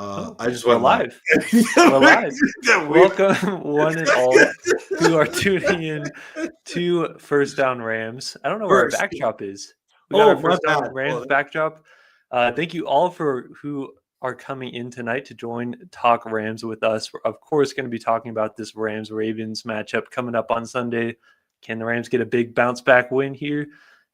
I just We're went live. We're live. Welcome, one and all, who are tuning in to First Down Rams. I don't know where our backdrop is. We got our my First Down bad. Rams backdrop. Thank you all for who are coming in tonight to join Talk Rams with us. We're, of course, going to be talking about this Rams-Ravens matchup coming up on Sunday. Can the Rams get a big bounce-back win here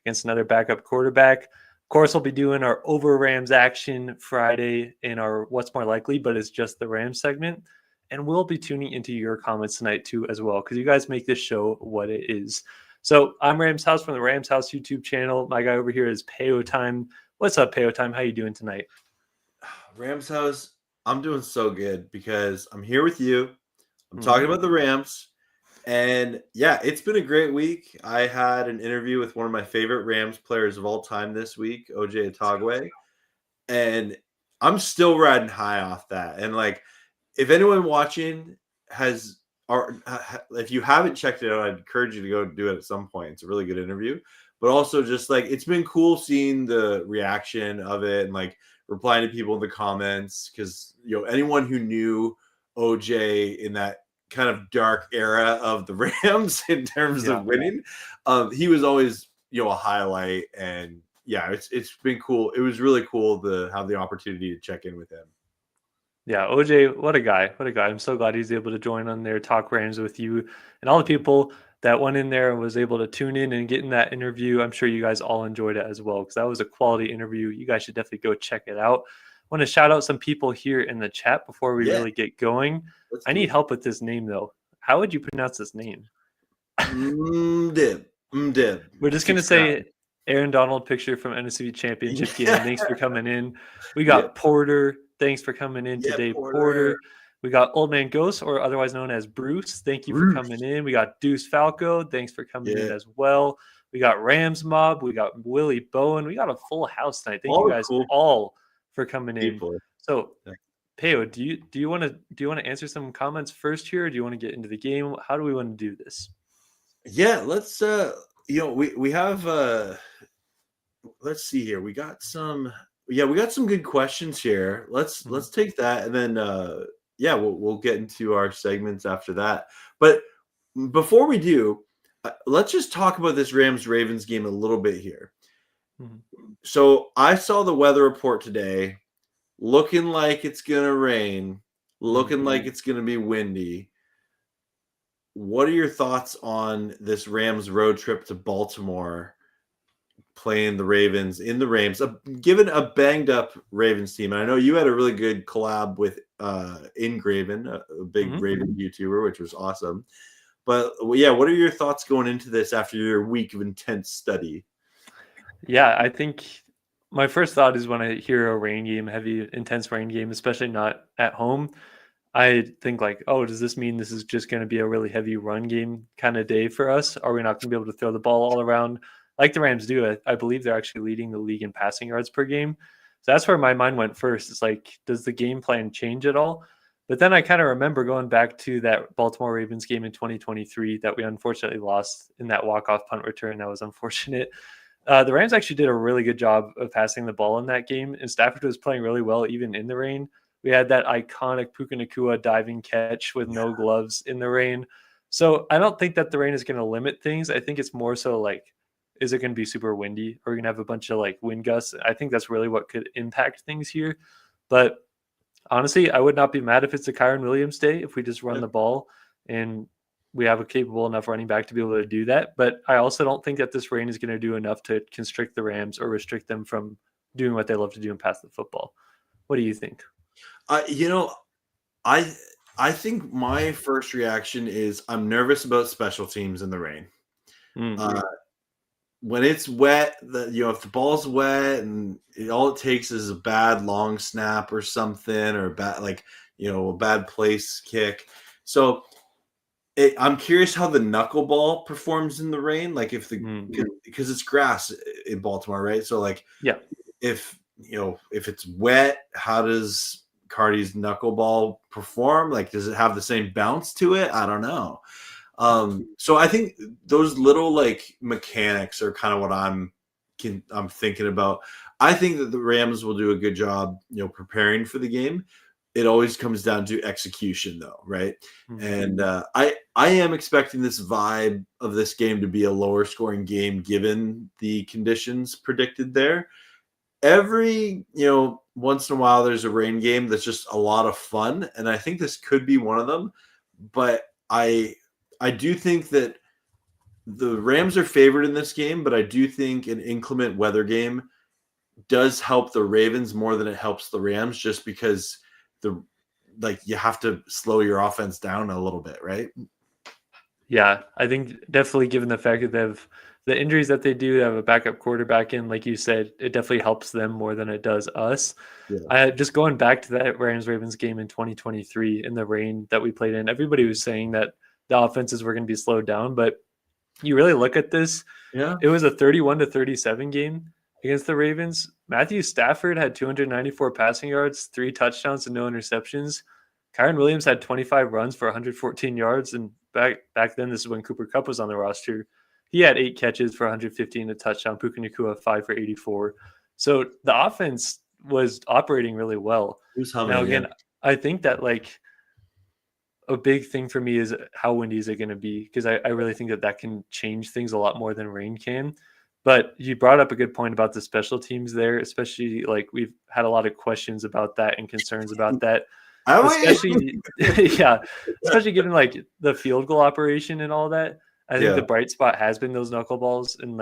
against another backup quarterback? Of course, we'll be doing our Over Rams action Friday in our What's More Likely, but it's just the Rams segment. And we'll be tuning into your comments tonight too as well, because you guys make this show what it is. So I'm Rams House from the Rams House YouTube channel. My guy over here is P.O.P Time. What's up, P.O.P Time? How you doing tonight? Rams House, I'm doing so good because I'm here with you. I'm talking about the Rams. And yeah, it's been a great week. I had an interview with one of my favorite Rams players of all time this week, OJ Atogwe. And I'm still riding high off that. And like, if anyone watching has, or if you haven't checked it out, I'd encourage you to go do it at some point. It's a really good interview. But also just like, it's been cool seeing the reaction of it and like replying to people in the comments. Because, you know, anyone who knew OJ in that kind of dark era of the Rams in terms of winning, he was always, you know, a highlight. And yeah, it's been cool. It was really cool to have the opportunity to check in with him. Yeah, OJ, what a guy. What a guy. I'm so glad he's able to join on there, Talk Rams with you, and all the people that went in there and was able to tune in and get in that interview. I'm sure you guys all enjoyed it as well, because that was a quality interview. You guys should definitely go check it out. I want to shout out some people here in the chat before we really get going. I need help with this name, though. How would you pronounce this name? We're just going to say Aaron Donald picture from NFC Championship game. Thanks for coming in. We got Porter. Thanks for coming in today, Porter. We got Old Man Ghost, or otherwise known as Bruce. Thank you for coming in. We got Deuce Falco. Thanks for coming in as well. We got Rams Mob. We got Willie Bowen. We got a full house tonight. Thank you guys all for coming in. So, Peo, do you want to answer some comments first here, or do you want to get into the game? How do we want to do this? Yeah, let's we have let's see here. We got some good questions here. Let's take that, and then we'll get into our segments after that. But before we do, let's just talk about this Rams-Ravens game a little bit here. So I saw the weather report today, looking like it's gonna rain, looking like it's gonna be windy. What are your thoughts on this Rams road trip to Baltimore, playing the Ravens in the Rams, given a banged up Ravens team? And I know you had a really good collab with Ingraven, a big Raven YouTuber, which was awesome. But yeah, what are your thoughts going into this after your week of intense study? Yeah, I think my first thought is when I hear a rain game, heavy, intense rain game, especially not at home, I think like, oh, does this mean this is just going to be a really heavy run game kind of day for us? Are we not going to be able to throw the ball all around like the Rams do? I believe they're actually leading the league in passing yards per game. So that's where my mind went first. It's like, does the game plan change at all? But then I kind of remember going back to that Baltimore Ravens game in 2023 that we unfortunately lost in that walk-off punt return. That was unfortunate. The Rams actually did a really good job of passing the ball in that game, and Stafford was playing really well even in the rain. We had that iconic Puka Nacua diving catch with no gloves in the rain. So I don't think that the rain is going to limit things. I think it's more so like, is it going to be super windy? Or are we going to have a bunch of like wind gusts? I think that's really what could impact things here. But honestly, I would not be mad if it's a Kyren Williams day, if we just run the ball and we have a capable enough running back to be able to do that. But I also don't think that this rain is going to do enough to constrict the Rams or restrict them from doing what they love to do and pass the football. What do you think? I think my first reaction is I'm nervous about special teams in the rain. When it's wet, if the ball's wet and all it takes is a bad long snap or something, or a bad place kick. So I'm curious how the knuckleball performs in the rain. Like because it's grass in Baltimore, right? So if it's wet, how does Cardi's knuckleball perform? Like, does it have the same bounce to it? I don't know. So I think those little like mechanics are kind of what I'm thinking about. I think that the Rams will do a good job, preparing for the game. it always comes down to execution, though, right? Mhm. And I am expecting this vibe of this game to be a lower scoring game given the conditions predicted there. Every once in a while there's a rain game that's just a lot of fun, and I think this could be one of them. But I do think that the Rams are favored in this game, but I do think an inclement weather game does help the Ravens more than it helps the Rams, just because the you have to slow your offense down a little bit, right? Yeah, I think definitely given the fact that they have the injuries that they do, they have a backup quarterback in, like you said, it definitely helps them more than it does us. Yeah. I just going back to that Rams Ravens game in 2023 in the rain that we played in, everybody was saying that the offenses were going to be slowed down, but you really look at this, Yeah. it was a 31-37 game against the Ravens. Matthew Stafford had 294 passing yards, 3 touchdowns, and no interceptions. Kyron Williams had 25 runs for 114 yards, and back then, this is when Cooper Kupp was on the roster. He had 8 catches for 115, a touchdown. Puka Nacua 5 for 84. So the offense was operating really well. Who's Now, humming? Yeah. again, I think that a big thing for me is how windy is it going to be, because I really think that can change things a lot more than rain can. But you brought up a good point about the special teams there, especially we've had a lot of questions about that and concerns about that, especially yeah, especially given the field goal operation and all that. I think Yeah. the bright spot has been those knuckleballs, and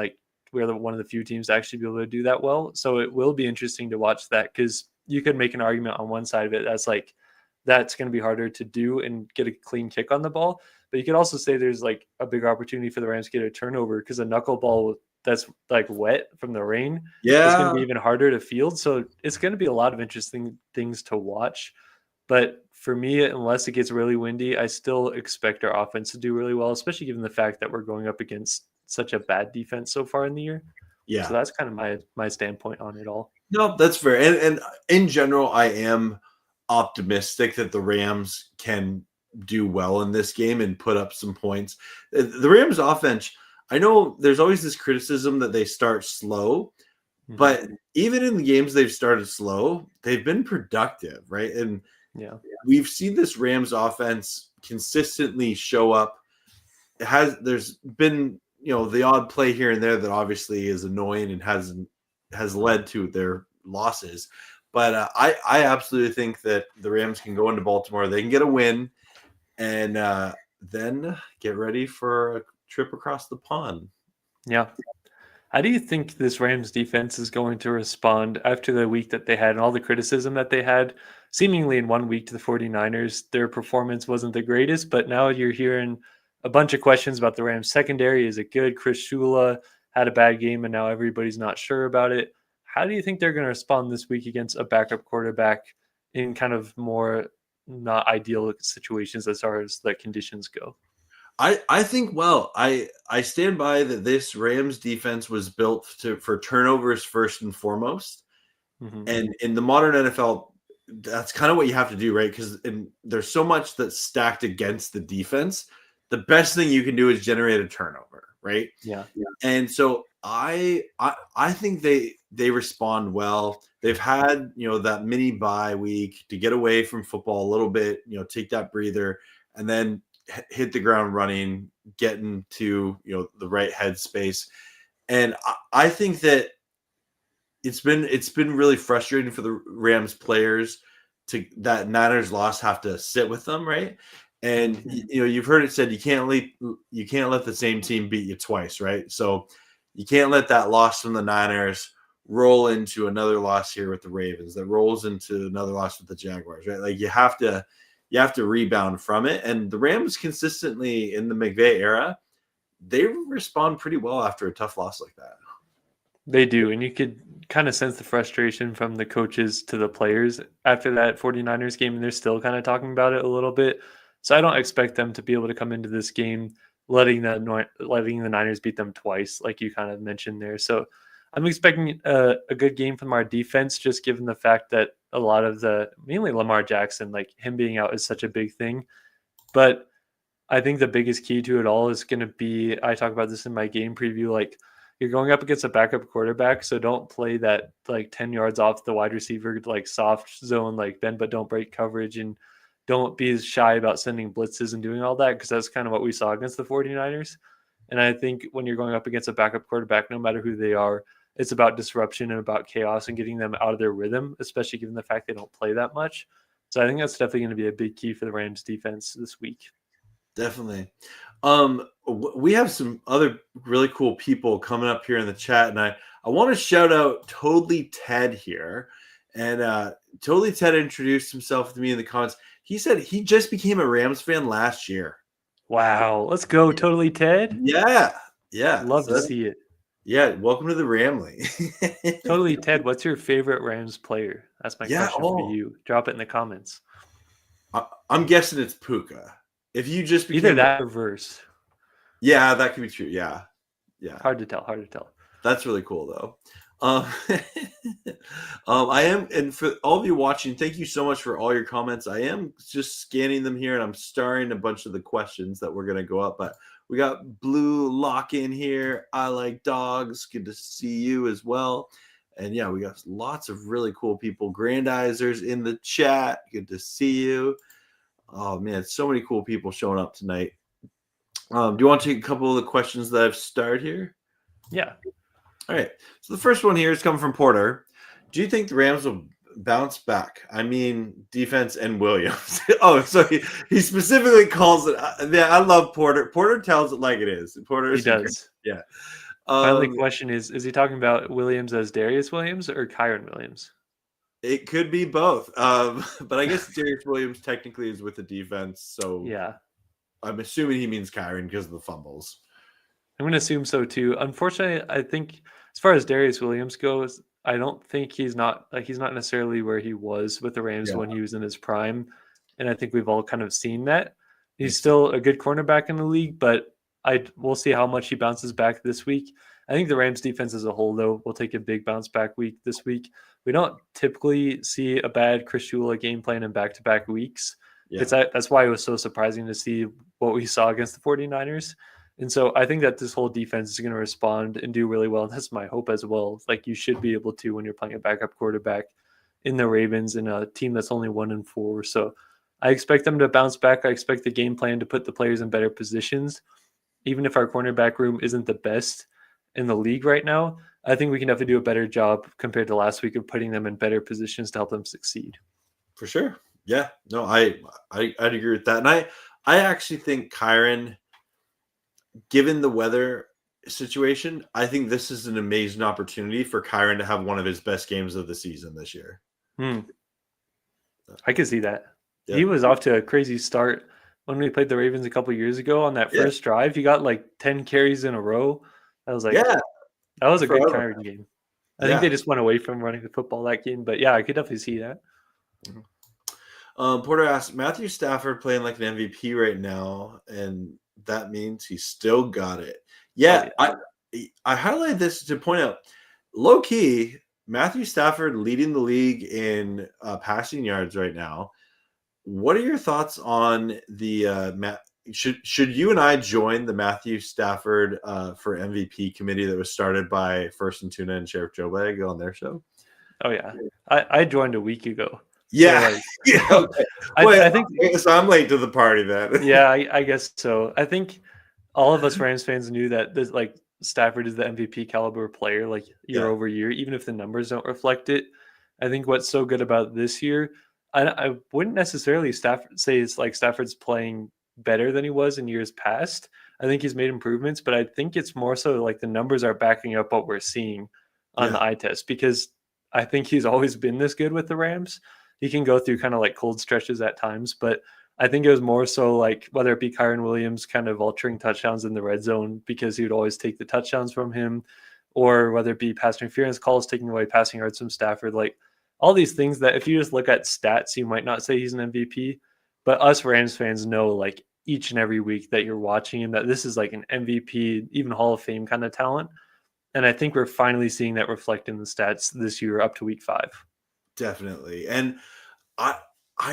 we're one of the few teams to actually be able to do that well. So it will be interesting to watch that, because you could make an argument on one side of it that's going to be harder to do and get a clean kick on the ball. But you could also say there's a bigger opportunity for the Rams to get a turnover, because a knuckleball that's wet from the rain is going to Yeah. be even harder to field. So it's going to be a lot of interesting things to watch. But for me, unless it gets really windy, I still expect our offense to do really well, especially given the fact that we're going up against such a bad defense so far in the year. Yeah. So that's kind of my standpoint on it all. No, that's fair. And in general, I am optimistic that the Rams can do well in this game and put up some points. The Rams offense, I know there's always this criticism that they start slow, but even in the games they've started slow, they've been productive, right? And Yeah. we've seen this Rams offense consistently show up. There's been, the odd play here and there that obviously is annoying and has led to their losses. But I absolutely think that the Rams can go into Baltimore, they can get a win, and then get ready for a trip across the pond. Yeah. How do you think this Rams defense is going to respond after the week that they had and all the criticism that they had seemingly in 1 week to the 49ers? Their performance wasn't the greatest, but now you're hearing a bunch of questions about the Rams secondary. Is it good? Chris Shula had a bad game and now everybody's not sure about it. How do you think they're going to respond this week against a backup quarterback in kind of more not ideal situations as far as the conditions go? I think I stand by that this Rams defense was built for turnovers first and foremost. Mm-hmm. And in the modern NFL, that's kind of what you have to do, right? Because there's so much that's stacked against the defense. The best thing you can do is generate a turnover, right? Yeah. And so I think they respond well. They've had that mini bye week to get away from football a little bit, take that breather, and then hit the ground running, get into the right headspace. And I think that it's been really frustrating for the Rams players to that Niners loss have to sit with them, right? And you've heard it said you can't let the same team beat you twice, right? So you can't let that loss from the Niners roll into another loss here with the Ravens that rolls into another loss with the Jaguars, right? Like you have to rebound from it. And the Rams consistently in the McVay era, they respond pretty well after a tough loss like that. They do, and you could kind of sense the frustration from the coaches to the players after that 49ers game, and they're still kind of talking about it a little bit. So I don't expect them to be able to come into this game letting the Niners beat them twice, like you kind of mentioned there. So I'm expecting a good game from our defense, just given the fact that a lot of mainly Lamar Jackson, him being out is such a big thing. But I think the biggest key to it all is going to be, I talk about this in my game preview, you're going up against a backup quarterback, so don't play that like 10 yards off the wide receiver, like soft zone, like bend but don't break coverage, and don't be as shy about sending blitzes and doing all that, because that's kind of what we saw against the 49ers. And I think when you're going up against a backup quarterback, no matter who they are, it's about disruption and about chaos and getting them out of their rhythm, especially given the fact they don't play that much. So I think that's definitely going to be a big key for the Rams defense this week. Definitely. We have some other really cool people coming up here in the chat, and I want to shout out Totally Ted here. And Totally Ted introduced himself to me in the comments. He said he just became a Rams fan last year. Wow, let's go, Totally Ted. Yeah. Love to see it. Yeah, welcome to the Ramley. Totally Ted, what's your favorite Rams player? That's my question for you. Drop it in the comments. I'm guessing it's Puka. If you just became either that or Verse. Yeah, that could be true. Yeah. Hard to tell. That's really cool, though. I am, and for all of you watching, thank you so much for all your comments. I am just scanning them here, and I'm starring a bunch of the questions that we're going to go up. But we got Blue Lock in here. I like dogs. Good to see you as well. And yeah, we got lots of really cool people. Grandizers in the chat. Good to see you. Oh man, so many cool people showing up tonight. Do you want to take a couple of the questions that I've started here? Yeah. All right. So the first one here is coming from Porter. Do you think the Rams will bounce back? I mean, defense and Williams. Oh, so he specifically calls it. Yeah, I love Porter. Porter tells it like it is. Porter He does. Yeah. My only question is he talking about Williams as Darius Williams or Kyron Williams? It could be both. But I guess Darius Williams technically is with the defense. So yeah, I'm assuming he means Kyron because of the fumbles. I'm going to assume so too. Unfortunately, I think as far as Darius Williams goes, I don't think he's not necessarily where he was with the Rams when he was in his prime. And I think we've all kind of seen that. He's still a good cornerback in the league, but we'll see how much he bounces back this week. I think the Rams defense as a whole, though, will take a big bounce back week this week. We don't typically see a bad Chris Shula game plan in back-to-back weeks. Yeah. That's why it was so surprising to see what we saw against the 49ers. And so I think that this whole defense is going to respond and do really well. And that's my hope as well. Like you should be able to when you're playing a backup quarterback in the Ravens in a team that's only 1-4. So I expect them to bounce back. I expect the game plan to put the players in better positions. Even if our cornerback room isn't the best in the league right now, I think we can definitely do a better job compared to last week of putting them in better positions to help them succeed. For sure. Yeah. No, I'd agree with that. And I actually think Kyron, given the weather situation, I think this is an amazing opportunity for Kyron to have one of his best games of the season this year. I can see that. Yeah. He was off to a crazy start when we played the Ravens a couple of years ago on that first drive. He got like 10 carries in a row. I was like, that was a good Kyron game. I think they just went away from running the football that game. But yeah, I could definitely see that. Porter asked, Matthew Stafford playing like an MVP right now, and that means he still got it. Yeah, I highlighted this to point out, low key, Matthew Stafford leading the league in passing yards right now. What are your thoughts on the should you and I join the Matthew Stafford for MVP committee that was started by First and Tuna and Sheriff Joe Bag on their show? Oh yeah, I joined a week ago. Yeah, so I think so I'm late to the party then. Yeah, I guess so. I think all of us Rams fans knew that this Stafford is the MVP caliber player year over year, even if the numbers don't reflect it. I think what's so good about this year, I wouldn't necessarily say it's like Stafford's playing better than he was in years past. I think he's made improvements, but I think it's more so like the numbers are backing up what we're seeing on the eye test, because I think he's always been this good with the Rams. He can go through kind of like cold stretches at times, but I think it was more so like whether it be Kyron Williams kind of vulturing touchdowns in the red zone because he would always take the touchdowns from him, or whether it be pass interference calls taking away passing yards from Stafford, like all these things that if you just look at stats, you might not say he's an MVP, but us Rams fans know like each and every week that you're watching him that this is like an MVP, even Hall of Fame kind of talent. And I think we're finally seeing that reflect in the stats this year up to week 5. Definitely. And I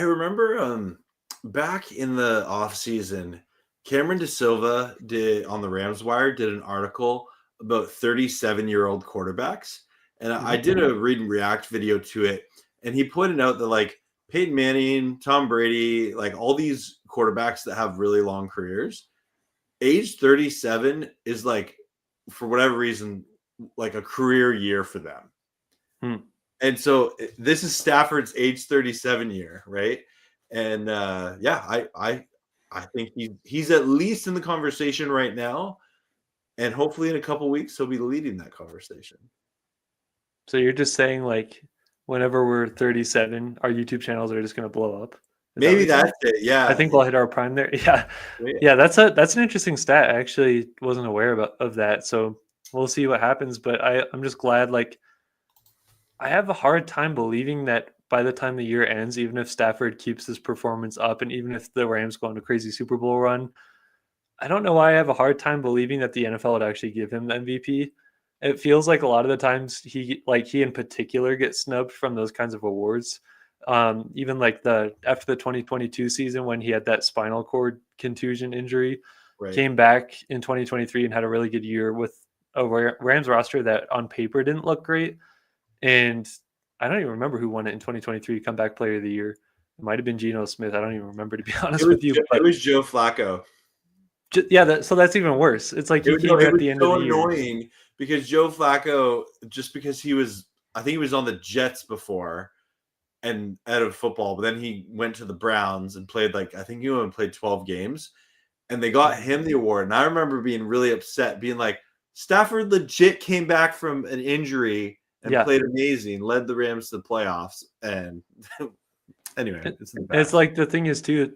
remember back in the off season, Cameron DeSilva did on the Rams Wire did an article about 37-year-old quarterbacks. And I did a read and react video to it, and he pointed out that like Peyton Manning, Tom Brady, like all these quarterbacks that have really long careers, age 37 is like, for whatever reason, like a career year for them. And so this is Stafford's age 37 year, right? And I think he's at least in the conversation right now, and hopefully in a couple weeks he'll be leading that conversation. So you're just saying like whenever we're 37, our YouTube channels are just going to blow up. Maybe that's it. Yeah, I think we'll hit our prime there. Yeah. That's an interesting stat. I actually wasn't aware of that. So we'll see what happens. But I'm just glad. Like, I have a hard time believing that by the time the year ends, even if Stafford keeps this performance up, and even if the Rams go on a crazy Super Bowl run, I don't know why I have a hard time believing that the NFL would actually give him the MVP. It feels like a lot of the times he in particular gets snubbed from those kinds of awards. Even like after the 2022 season when he had that spinal cord contusion injury, came back in 2023 and had a really good year with a Rams roster that on paper didn't look great. And I don't even remember who won it in 2023 comeback player of the year. It might have been Geno Smith. I don't even remember, to be honest with you. It was Joe Flacco. Yeah, so that's even worse. It's like he came at the end of the year. Annoying because Joe Flacco, just because I think he was on the Jets before and out of football, but then he went to the Browns and played I think he only played 12 games, and they got him the award. And I remember being really upset, being like, Stafford legit came back from an injury and played amazing, led the Rams to the playoffs. And anyway, it's like the thing is too,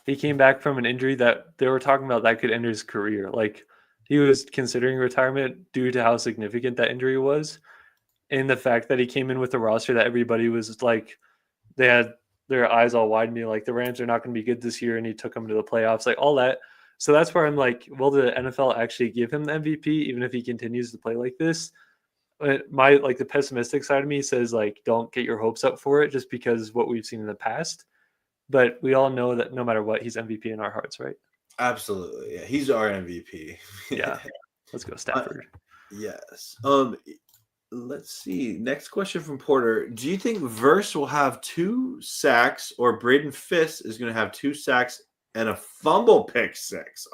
he came back from an injury that they were talking about that could end his career. Like, he was considering retirement due to how significant that injury was. And the fact that he came in with a roster that everybody was like, they had their eyes all wide and be like, the Rams are not going to be good this year. And he took them to the playoffs, like all that. So that's where I'm like, will the NFL actually give him the MVP, even if he continues to play like this? The pessimistic side of me says like, don't get your hopes up for it just because what we've seen in the past. But we all know that no matter what, he's MVP in our hearts, right? Absolutely. Yeah, he's our MVP. Yeah. Let's go Stafford. Yes. Let's see. Next question from Porter. Do you think Verse will have 2 sacks, or Braden Fiss is going to have 2 sacks and a fumble pick 6?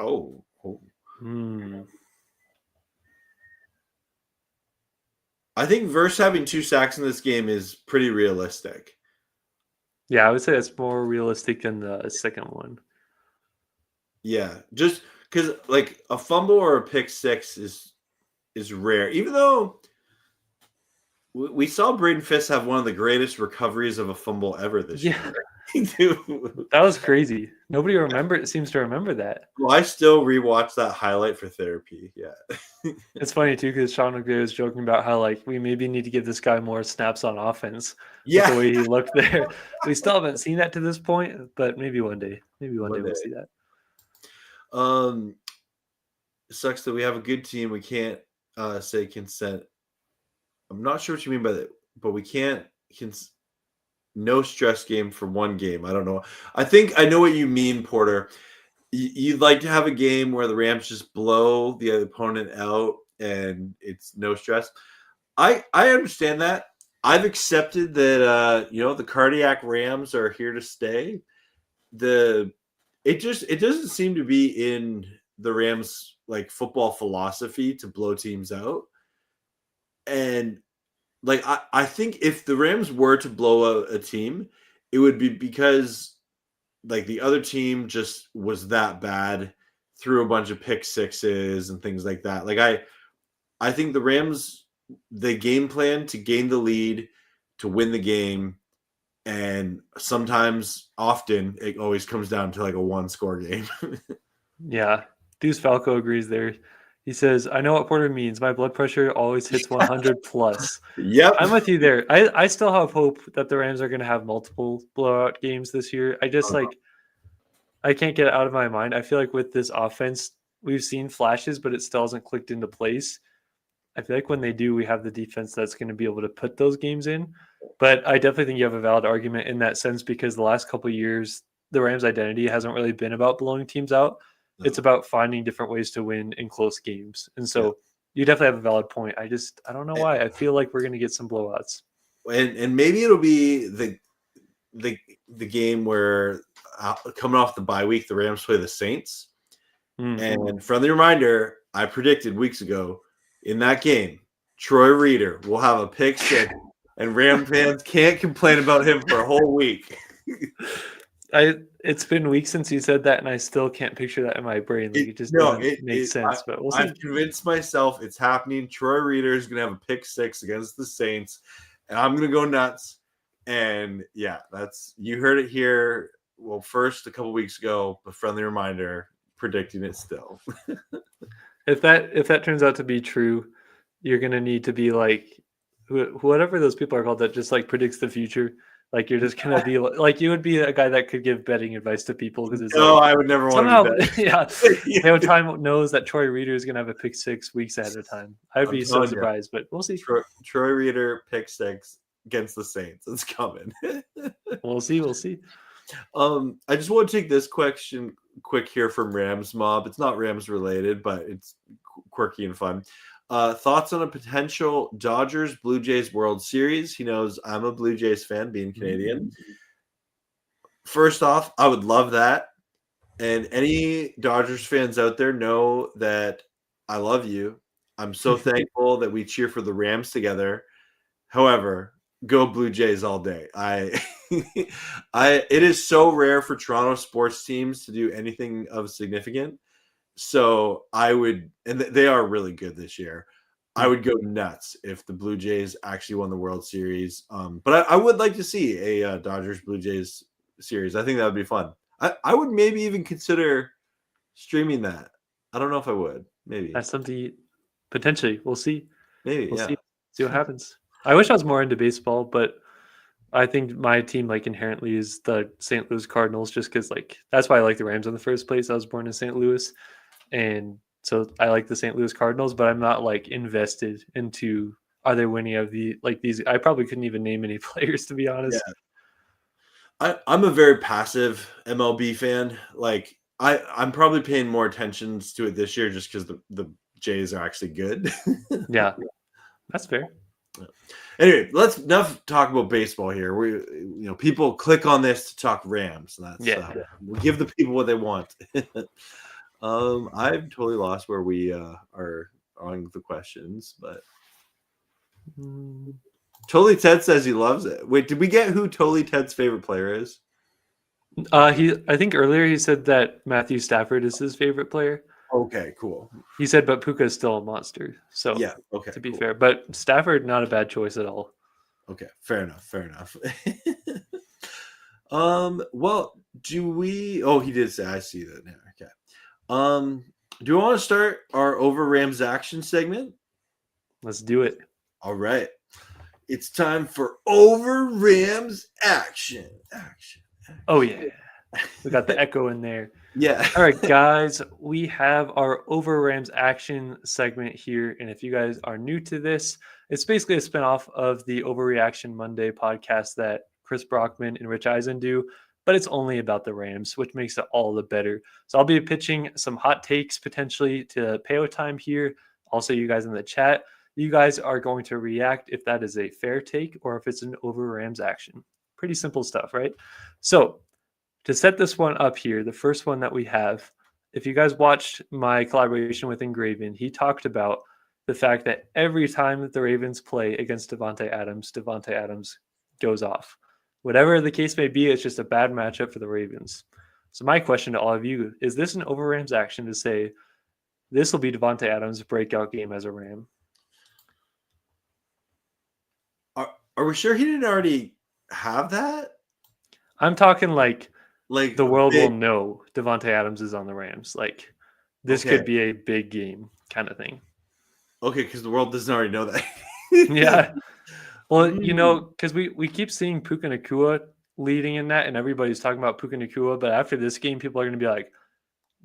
I think Verse having 2 sacks in this game is pretty realistic. Yeah, I would say that's more realistic than the second one. Yeah, just because like a fumble or a pick 6 is rare. Even though we saw Braden Fiss have one of the greatest recoveries of a fumble ever this year. That was crazy. Nobody seems to remember that. Well, I still rewatch that highlight for therapy. Yeah. It's funny too because Sean McVay was joking about how like we maybe need to give this guy more snaps on offense. Yeah, the way he looked there. We still haven't seen that to this point, but maybe one day. Maybe one day we'll see that. It sucks that we have a good team. We can't say consent. I'm not sure what you mean by that, but we can't no stress game for one game. I don't know. I think I know what you mean, Porter. You'd like to have a game where the Rams just blow the opponent out and it's no stress. I understand that. I've accepted that the cardiac Rams are here to stay. It doesn't seem to be in the Rams like football philosophy to blow teams out. And like I think if the Rams were to blow out a team, it would be because like the other team just was that bad, threw a bunch of pick sixes and things like that. Like I think the Rams, they game plan to gain the lead, to win the game, and often it always comes down to like a 1-score game. Yeah, Deuce Falco agrees there. He says, I know what Porter means. My blood pressure always hits 100 plus. Yep. I'm with you there. I still have hope that the Rams are going to have multiple blowout games this year. I just I can't get it out of my mind. I feel like with this offense, we've seen flashes, but it still hasn't clicked into place. I feel like when they do, we have the defense that's going to be able to put those games in. But I definitely think you have a valid argument in that sense because the last couple of years, the Rams' identity hasn't really been about blowing teams out. It's about finding different ways to win in close games. And so You definitely have a valid point. I don't know why. I feel like we're going to get some blowouts. And maybe it'll be the game where coming off the bye week, the Rams play the Saints. And friendly reminder, I predicted weeks ago in that game, Troy Reeder will have a pick six, and Ram fans can't complain about him for a whole week. It's been weeks since you said that, and I still can't picture that in my brain. Like it just doesn't make sense. But we'll see. I've convinced myself it's happening. Troy Reeder is going to have a pick six against the Saints, and I'm going to go nuts. And yeah, you heard it here. Well, first a couple weeks ago, a friendly reminder, predicting it still. If that turns out to be true, you're going to need to be like whatever those people are called that just like predicts the future. Like you're just gonna be like you would be a guy that could give betting advice to people because it's I would never want to be yeah. Time knows that Troy Reeder is gonna have a pick six weeks ahead of time. I'd be so surprised, but we'll see. Troy Reeder pick six against the Saints. It's coming. We'll see. I just want to take this question quick here from Rams Mob. It's not Rams related, but it's quirky and fun. Thoughts on a potential Dodgers Blue Jays World Series? He knows I'm a Blue Jays fan, being Canadian. First off, I would love that. And any Dodgers fans out there know that I love you. I'm so thankful that we cheer for the Rams together. However, go Blue Jays all day. It is so rare for Toronto sports teams to do anything of significant. So I would, and they are really good this year. I would go nuts if the Blue Jays actually won the World Series. But I would like to see a Dodgers Blue Jays series. I think that would be fun. I would maybe even consider streaming that. I don't know if I would. Maybe that's something potentially. We'll see. Maybe we'll see what happens. I wish I was more into baseball, but I think my team like inherently is the St. Louis Cardinals, just because like that's why I like the Rams in the first place. I was born in St. Louis. And so I like the St. Louis Cardinals, but I'm not like invested into are they winning of the like these. I probably couldn't even name any players, to be honest. Yeah. I'm a very passive MLB fan. Like I'm probably paying more attention to it this year just because the Jays are actually good. Yeah, that's fair. Anyway, let's enough talk about baseball here. People click on this to talk Rams. That's we'll give the people what they want. I've totally lost where we are on the questions, but Totally Ted says he loves it. Wait, did we get who Totally Ted's favorite player is? I think earlier he said that Matthew Stafford is his favorite player. Okay, cool. He said, but Puka is still a monster. So yeah, okay. To be fair, but Stafford not a bad choice at all. Okay, fair enough. Well, do we? Oh, he did say. I see that now. Okay. Do you want to start our Over Rams action segment? Let's do it. All right. It's time for Over Rams action. Oh, yeah. We got the echo in there. Yeah. All right, guys. We have our Over Rams action segment here. And if you guys are new to this, it's basically a spinoff of the Overreaction Monday podcast that Chris Brockman and Rich Eisen do. But it's only about the Rams, which makes it all the better. So I'll be pitching some hot takes potentially to P.O.P time here. Also, you guys in the chat, you guys are going to react if that is a fair take or if it's an Over Rams action. Pretty simple stuff, right? So to set this one up here, the first one that we have, if you guys watched my collaboration with Engraven, he talked about the fact that every time that the Ravens play against Davante Adams goes off. Whatever the case may be, it's just a bad matchup for the Ravens. So my question to all of you, is this an Over Rams action to say this will be Davante Adams' breakout game as a Ram? Are we sure he didn't already have that? I'm talking like the world will know Davante Adams is on the Rams. Like this could be a big game kind of thing. Okay, because the world doesn't already know that. Yeah. Well, because we keep seeing Puka Nacua leading in that, and everybody's talking about Puka Nacua, but after this game, people are going to be like,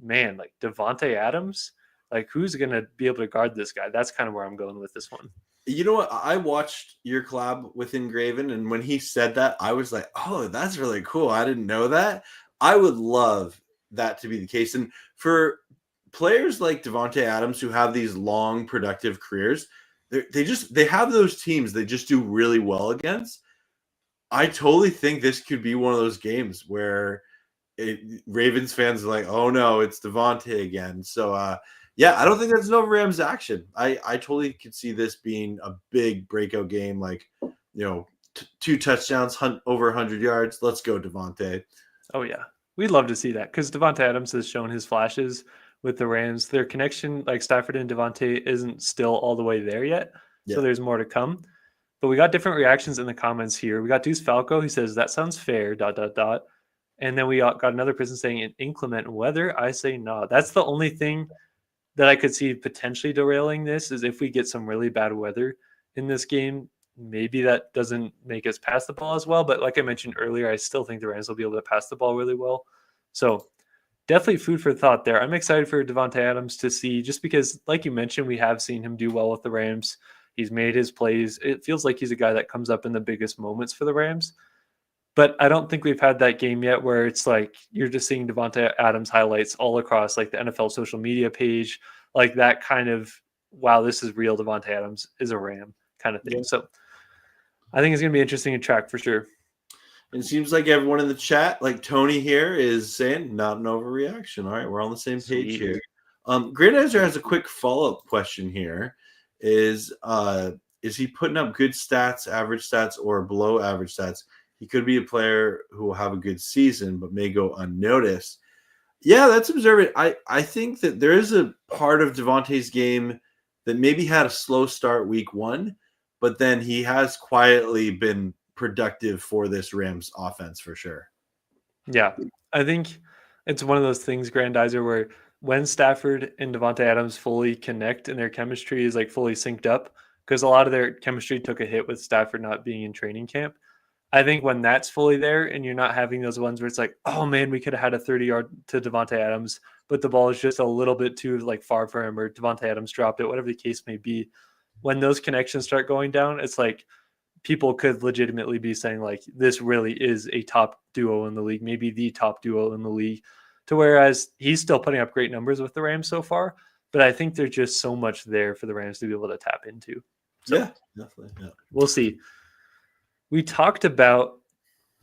man, like Davante Adams? Like, who's going to be able to guard this guy? That's kind of where I'm going with this one. You know what? I watched your collab with Engraven, and when he said that, I was like, oh, that's really cool. I didn't know that. I would love that to be the case. And for players like Devontae Adams who have these long productive careers, they have those teams they just do really well against. I totally think this could be one of those games where Ravens fans are like, oh no, it's Devontae again. So yeah, I don't think that's an over Rams action. I totally could see this being a big breakout game, like, two touchdowns, over 100 yards. Let's go, Devontae. Oh yeah, we'd love to see that because Devontae Adams has shown his flashes with the Rams. Their connection, like Stafford and Devontae, isn't still all the way there yet, so Yeah. there's more to come. But we got different reactions in the comments here. We got Deuce Falco, who says that sounds fair. ... And then we got another person saying in inclement weather. I say no. That's the only thing that I could see potentially derailing this is if we get some really bad weather in this game. Maybe that doesn't make us pass the ball as well. But like I mentioned earlier, I still think the Rams will be able to pass the ball really well. So definitely food for thought there. I'm excited for Devontae Adams to see, just because, like you mentioned, we have seen him do well with the Rams. He's made his plays. It feels like he's a guy that comes up in the biggest moments for the Rams. But I don't think we've had that game yet where it's like you're just seeing Devontae Adams highlights all across like the NFL social media page, like that kind of, wow, this is real. Devontae Adams is a Ram kind of thing. Yeah. So I think it's going to be interesting to track for sure. It seems like everyone in the chat, like Tony here, is saying not an overreaction. All right, we're on the same page here. Grandizer has a quick follow-up question here. Is he putting up good stats, average stats, or below average stats? He could be a player who will have a good season, but may go unnoticed. Yeah, that's observant. I think that there is a part of Devontae's game that maybe had a slow start week one, but then he has quietly been productive for this Rams offense for sure. Yeah, I think it's one of those things, Grandizer, where when Stafford and Devontae Adams fully connect and their chemistry is like fully synced up, because a lot of their chemistry took a hit with Stafford not being in training camp. I think when that's fully there and you're not having those ones where it's like, oh man, we could have had a 30-yard to Devontae Adams, but the ball is just a little bit too like far for him, or Devontae Adams dropped it, whatever the case may be. When those connections start going down, it's like people could legitimately be saying like this really is a top duo in the league, maybe the top duo in the league. To whereas he's still putting up great numbers with the Rams so far, but I think there's just so much there for the Rams to be able to tap into. So yeah, definitely. Yeah. We'll see. We talked about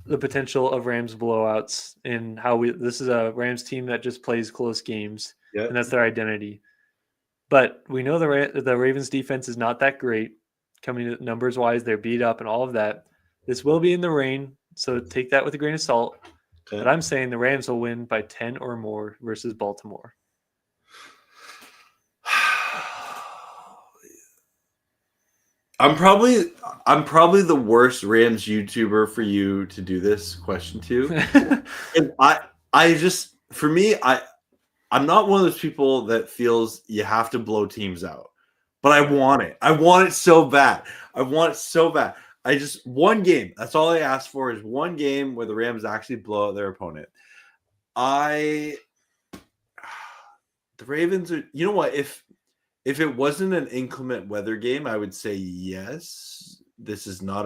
the potential of Rams blowouts and how this is a Rams team that just plays close games, Yep. and that's their identity. But we know the Ravens defense is not that great. Coming numbers wise, they're beat up and all of that. This will be in the rain, so take that with a grain of salt. Okay. But I'm saying the Rams will win by 10 or more versus Baltimore. I'm probably the worst Rams YouTuber for you to do this question to. And I'm not one of those people that feels you have to blow teams out, but I want it. I want it so bad. One game. That's all I ask for is one game where the Rams actually blow out their opponent. The Ravens are, you know what? If it wasn't an inclement weather game, I would say yes. This is not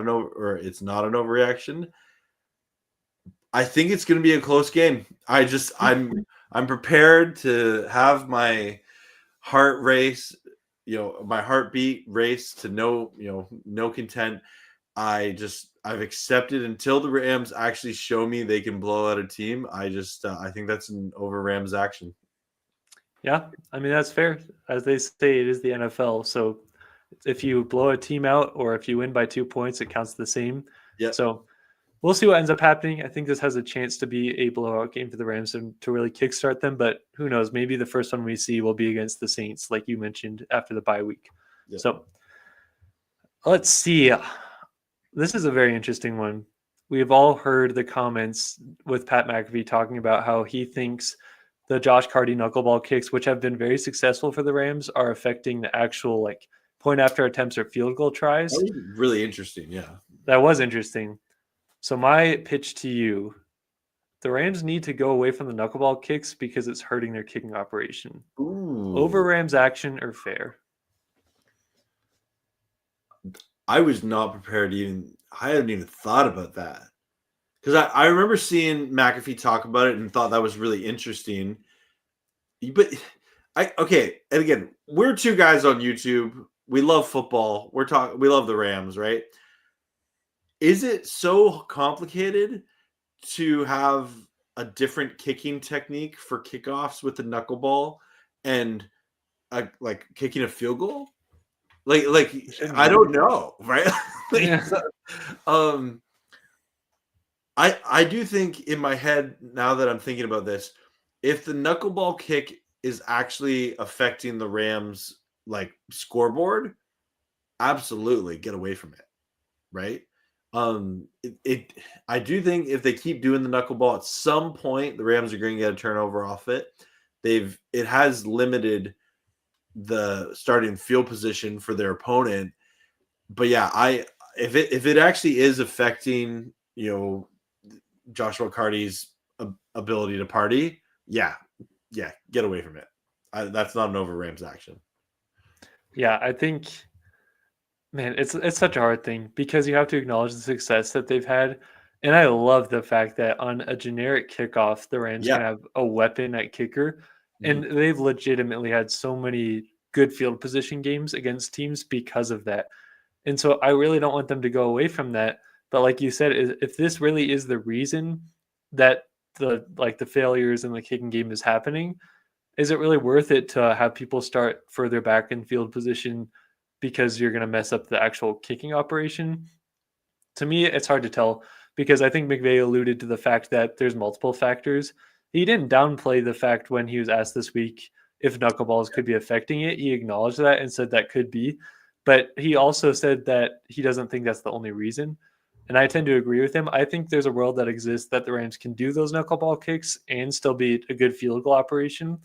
it's not an overreaction. I think it's going to be a close game. I'm prepared to have my heart race, my heartbeat race to no content. I've accepted until the Rams actually show me they can blow out a team. I think that's an over Rams action. Yeah, I mean, that's fair. As they say, it is the NFL. So if you blow a team out or if you win by 2 points, it counts the same. Yeah. So we'll see what ends up happening. I think this has a chance to be a blowout game for the Rams and to really kickstart them. But who knows? Maybe the first one we see will be against the Saints, like you mentioned, after the bye week. Yeah. So let's see. This is a very interesting one. We've all heard the comments with Pat McAfee talking about how he thinks the Josh Carty knuckleball kicks, which have been very successful for the Rams, are affecting the actual like point after attempts or field goal tries. That was really interesting. Yeah. That was interesting. So my pitch to you, the Rams need to go away from the knuckleball kicks because it's hurting their kicking operation. Ooh. Over Rams action or fair? I was not prepared I hadn't even thought about that. Because I remember seeing McAfee talk about it and thought that was really interesting. But Okay, and again, we're two guys on YouTube. We love football. We love the Rams, right? Is it so complicated to have a different kicking technique for kickoffs with the knuckleball and like kicking a field goal? Like It shouldn't I be. don't know, right? Like, Yeah. um, I do think in my head now that I'm thinking about this, if the knuckleball kick is actually affecting the Rams like scoreboard, absolutely get away from it, right? It I do think if they keep doing the knuckleball at some point, the Rams are going to get a turnover off it. It has limited the starting field position for their opponent. But yeah, if it actually is affecting, Joshua Carty's ability to party, yeah, get away from it. That's not an over Rams action. Yeah, I think, man, it's such a hard thing because you have to acknowledge the success that they've had. And I love the fact that on a generic kickoff, the Rams Yeah. can have a weapon at kicker. And Mhm. they've legitimately had so many good field position games against teams because of that. And so I really don't want them to go away from that. But like you said, if this really is the reason that the failures in the kicking game is happening, is it really worth it to have people start further back in field position because you're going to mess up the actual kicking operation? To me, it's hard to tell because I think McVay alluded to the fact that there's multiple factors. He didn't downplay the fact when he was asked this week if knuckleballs could be affecting it. He acknowledged that and said that could be, but he also said that he doesn't think that's the only reason. And I tend to agree with him. I think there's a world that exists that the Rams can do those knuckleball kicks and still be a good field goal operation.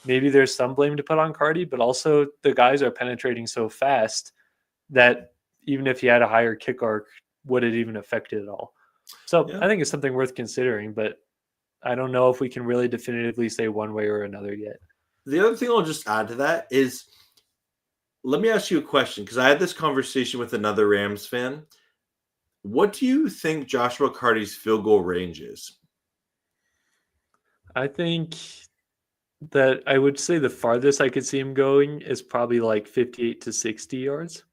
Maybe there's some blame to put on Cardi, but also the guys are penetrating so fast that even if he had a higher kick arc, would it even affect it at all? So Yeah. I think it's something worth considering, but I don't know if we can really definitively say one way or another yet. The other thing I'll just add to that is, let me ask you a question because I had this conversation with another Rams fan. What do you think Joshua Carty's field goal range is? I think that I would say the farthest I could see him going is probably like 58 to 60 yards.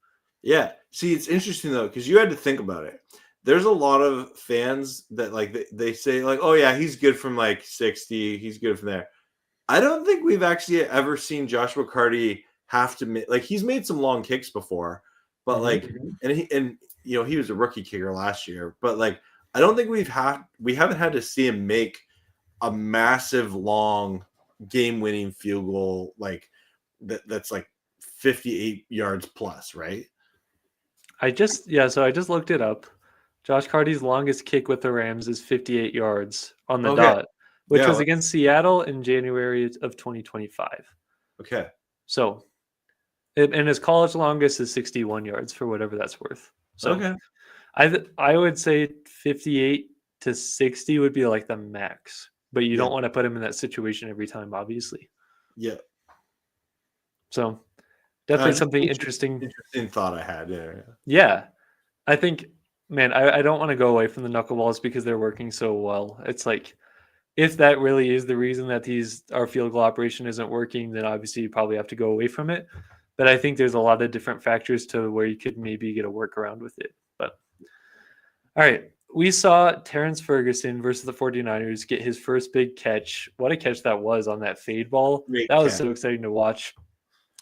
Yeah. See, it's interesting though, because you had to think about it. There's a lot of fans that like they say like, oh yeah, he's good from like 60, he's good from there. I don't think we've actually ever seen Joshua Carty have to like he's made some long kicks before, but Mm-hmm. like and he was a rookie kicker last year, but like I don't think we haven't had to see him make a massive long game-winning field goal like that's like 58 yards plus, right? So I just looked it up. Josh Carty's longest kick with the Rams is 58 yards on the Okay. dot, which Yeah. was against Seattle in January of 2025. Okay. So, and his college longest is 61 yards for whatever that's worth. So, Okay. I would say 58 to 60 would be like the max, but you Yeah. don't want to put him in that situation every time, obviously. Yeah. So, definitely Just something interesting. interesting thought I had. Yeah. Yeah, I think, man, I don't want to go away from the knuckleballs because they're working so well. It's like if that really is the reason that our field goal operation isn't working, then obviously you probably have to go away from it. But I think there's a lot of different factors to where you could maybe get a workaround with it. But all right, we saw Terrence Ferguson versus the 49ers get his first big catch. What a catch that was on that fade ball. Great That was catch. so exciting to watch.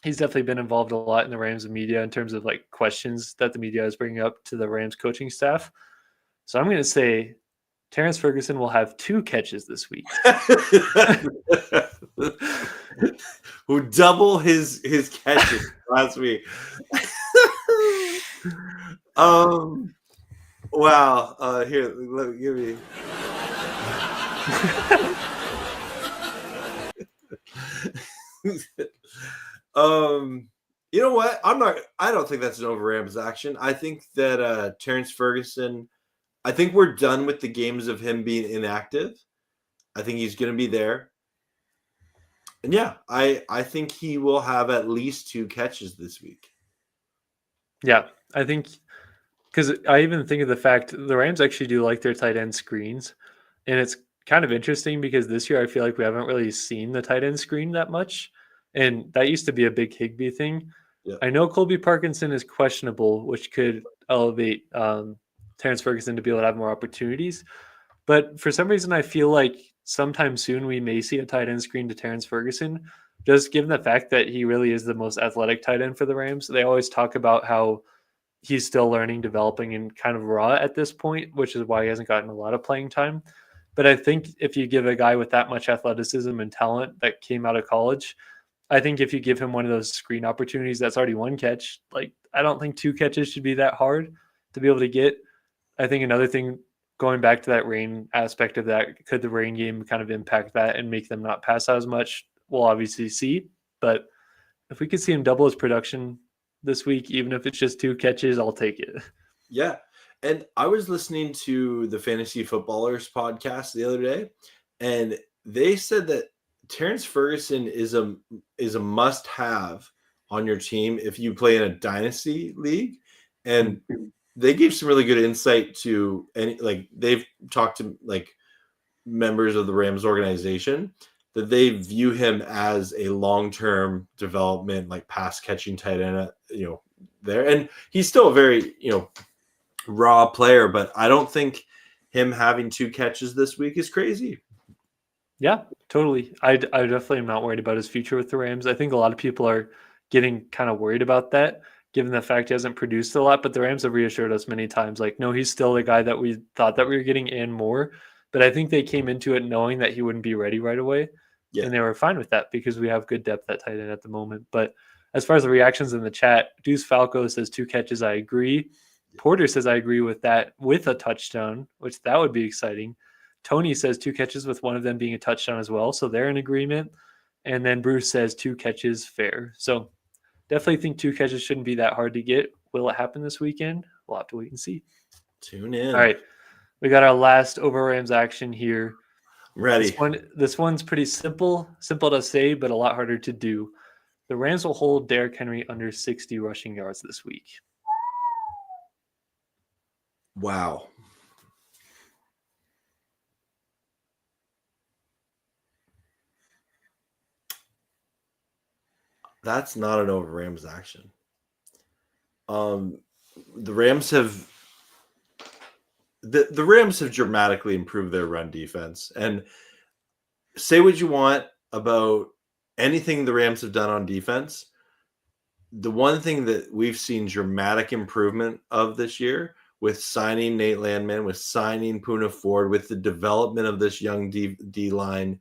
He's definitely been involved a lot in the Rams media in terms of like questions that the media is bringing up to the Rams coaching staff. So I'm going to say Terrence Ferguson will have 2 catches this week. Who double his catches last week. Wow. Here, let me give me. You know what? I don't think that's an over Rams action. I think that Terrence Ferguson, I think we're done with the games of him being inactive. I think he's going to be there. And yeah, I think he will have at least 2 catches this week. Yeah, I think because I even think of the fact the Rams actually do like their tight end screens. And it's kind of interesting because this year I feel like we haven't really seen the tight end screen that much. And that used to be a big Higbee thing. Yeah. I know Colby Parkinson is questionable, which could elevate Terrence Ferguson to be able to have more opportunities. But for some reason, I feel like sometime soon we may see a tight end screen to Terrence Ferguson, just given the fact that he really is the most athletic tight end for the Rams. They always talk about how he's still learning, developing, and kind of raw at this point, which is why he hasn't gotten a lot of playing time. But I think if you give a guy with that much athleticism and talent that came out of college, I think if you give him one of those screen opportunities that's already one catch, like I don't think 2 catches should be that hard to be able to get. I think another thing, going back to that rain aspect of that, could the rain game kind of impact that and make them not pass out as much? We'll obviously see. But if we could see him double his production this week, even if it's just 2 catches, I'll take it. Yeah. And I was listening to the Fantasy Footballers podcast the other day, and they said that Terrence Ferguson is a must-have on your team if you play in a dynasty league. And they gave some really good insight to they've talked to like members of the Rams organization that they view him as a long-term development, like pass catching tight end, there. And he's still a very, raw player, but I don't think him having 2 catches this week is crazy. Yeah, totally. I definitely am not worried about his future with the Rams. I think a lot of people are getting kind of worried about that, given the fact he hasn't produced a lot. But the Rams have reassured us many times, like, no, he's still the guy that we thought that we were getting and more. But I think they came into it knowing that he wouldn't be ready right away. Yeah. And they were fine with that because we have good depth at tight end at the moment. But as far as the reactions in the chat, Deuce Falco says 2 catches. I agree. Porter says I agree with that, with a touchdown, which that would be exciting. Tony says 2 catches with one of them being a touchdown as well. So they're in agreement. And then Bruce says 2 catches fair. So definitely think 2 catches shouldn't be that hard to get. Will it happen this weekend? We'll have to wait and see. Tune in. All right. We got our last over Rams action here. I'm ready. This one's pretty simple to say, but a lot harder to do. The Rams will hold Derrick Henry under 60 rushing yards this week. Wow. That's not an over Rams action. The Rams have the Rams have dramatically improved their run defense. And say what you want about anything the Rams have done on defense. The one thing that we've seen dramatic improvement of this year with signing Nate Landman, with signing Puka Nacua, with the development of this young D line.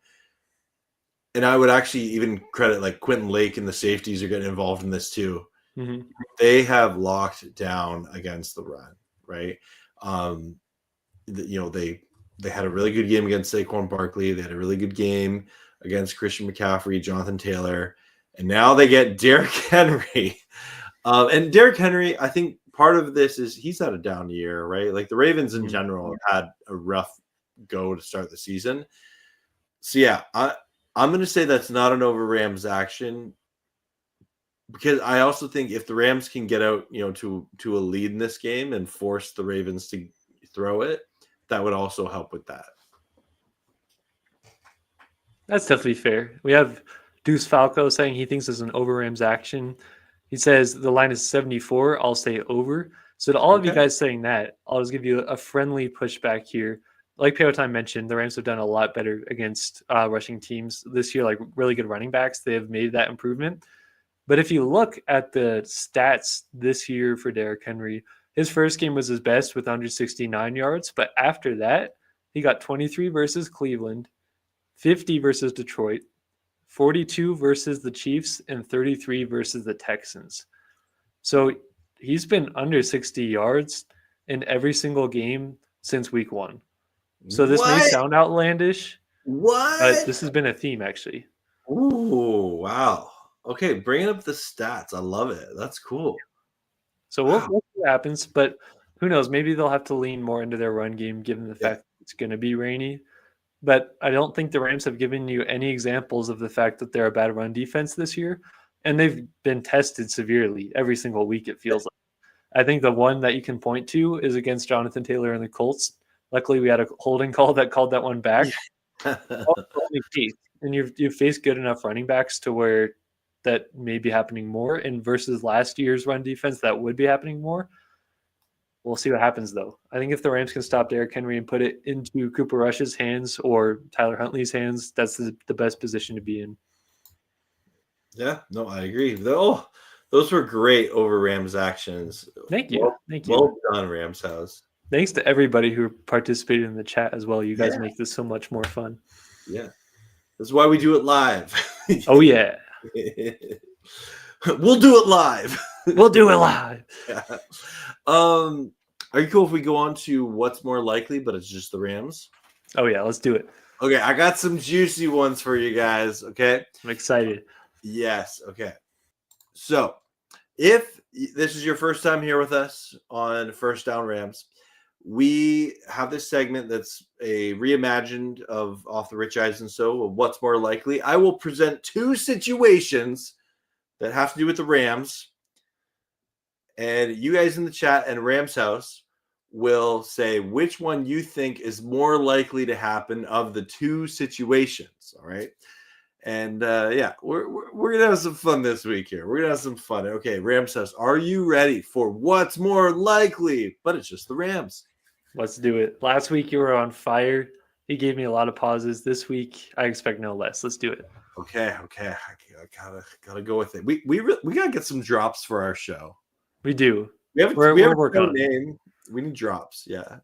And I would actually even credit like Quentin Lake and the safeties are getting involved in this too. Mm-hmm. They have locked down against the run, right? They had a really good game against Saquon Barkley. They had a really good game against Christian McCaffrey, Jonathan Taylor, and now they get Derrick Henry. And Derrick Henry, I think part of this is he's had a down year, right? Like the Ravens in general have had a rough go to start the season. So yeah, I'm going to say that's not an over Rams action because I also think if the Rams can get out, to a lead in this game and force the Ravens to throw it, that would also help with that. That's definitely fair. We have Deuce Falco saying he thinks it's an over Rams action. He says the line is 74. I'll say over. So to all of you guys saying that, I'll just give you a friendly pushback here. Like P.O.P mentioned, the Rams have done a lot better against rushing teams this year, like really good running backs. They have made that improvement. But if you look at the stats this year for Derrick Henry, his first game was his best with 169 yards. But after that, he got 23 versus Cleveland, 50 versus Detroit, 42 versus the Chiefs, and 33 versus the Texans. So he's been under 60 yards in every single game since week 1. So this may sound outlandish, but this has been a theme actually. Ooh, wow. Okay, bringing up the stats. I love it. That's cool. So we'll see what happens, but who knows? Maybe they'll have to lean more into their run game given the fact that it's going to be rainy. But I don't think the Rams have given you any examples of the fact that they're a bad run defense this year. And they've been tested severely every single week, it feels like. I think the one that you can point to is against Jonathan Taylor and the Colts. Luckily, we had a holding call that called that one back. And you've faced good enough running backs to where that may be happening more, and versus last year's run defense that would be happening more. We'll see what happens, though. I think if the Rams can stop Derrick Henry and put it into Cooper Rush's hands or Tyler Huntley's hands, that's the best position to be in. Yeah, no, I agree. Those were great over Rams actions. Thank you. Thank you. Well done, Rams house. Thanks to everybody who participated in the chat as well. You guys make this so much more fun. Yeah. That's why we do it live. Oh, yeah. We'll do it live. We'll do it live. Yeah. Are you cool if we go on to what's more likely, but it's just the Rams? Oh, yeah. Let's do it. Okay. I got some juicy ones for you guys. Okay. I'm excited. Yes. Okay. So if this is your first time here with us on First Down Rams, we have this segment that's a reimagined of Off the Rich Eisen So of what's more likely. I will present two situations that have to do with the Rams, and you guys in the chat and Rams house will say which one you think is more likely to happen of the two situations. All right. And yeah, we're gonna have some fun this week here. We're gonna have some fun. Okay, Rams house, are you ready for what's more likely? But it's just the Rams. Let's do it. Last week you were on fire. He gave me a lot of pauses. This week I expect no less. Let's do it. Okay. I gotta go with it. We gotta get some drops for our show. We do. We're working on name. We need drops. Yeah.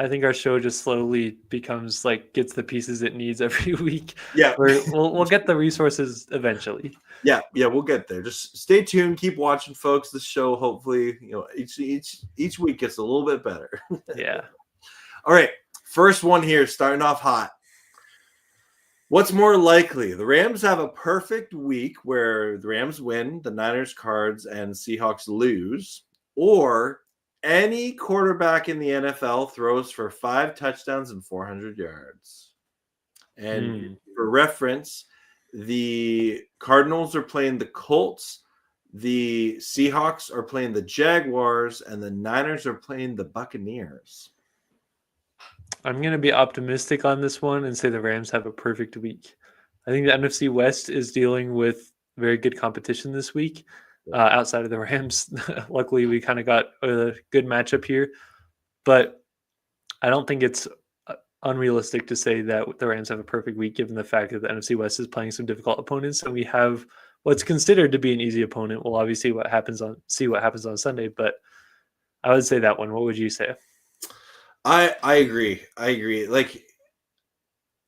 I think our show just slowly becomes like gets the pieces it needs every week. Yeah. We'll get the resources eventually. Yeah, we'll get there. Just stay tuned. Keep watching, folks. The show, hopefully, each week gets a little bit better. Yeah. All right. First one here, starting off hot. What's more likely? The Rams have a perfect week where the Rams win, the Niners, Cards, and Seahawks lose, or any quarterback in the NFL throws for 5 touchdowns and 400 yards. And for reference, the Cardinals are playing the Colts, the Seahawks are playing the Jaguars, and the Niners are playing the Buccaneers. I'm going to be optimistic on this one and say the Rams have a perfect week. I think the NFC West is dealing with very good competition this week outside of the Rams. Luckily, we kind of got a good matchup here. But I don't think it's unrealistic to say that the Rams have a perfect week given the fact that the NFC West is playing some difficult opponents. And we have what's considered to be an easy opponent. We'll obviously see what happens on Sunday. But I would say that one. What would you say? I agree. Like,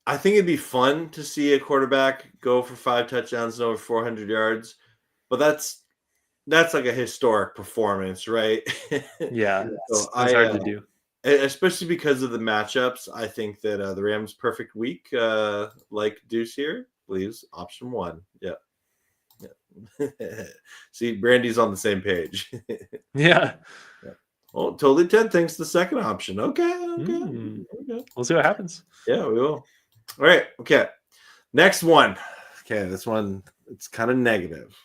I think it'd be fun to see a quarterback go for 5 touchdowns and over 400 yards, but that's like a historic performance, right? Yeah, so it's hard to do, especially because of the matchups. I think that the Rams' perfect week, like Deuce here, believes option 1. Yeah. See, Brandy's on the same page. Yeah. Oh, totally 10 thinks the second option. Okay. We'll see what happens. Yeah, we will. All right. Okay. Next one. Okay, this one, it's kind of negative.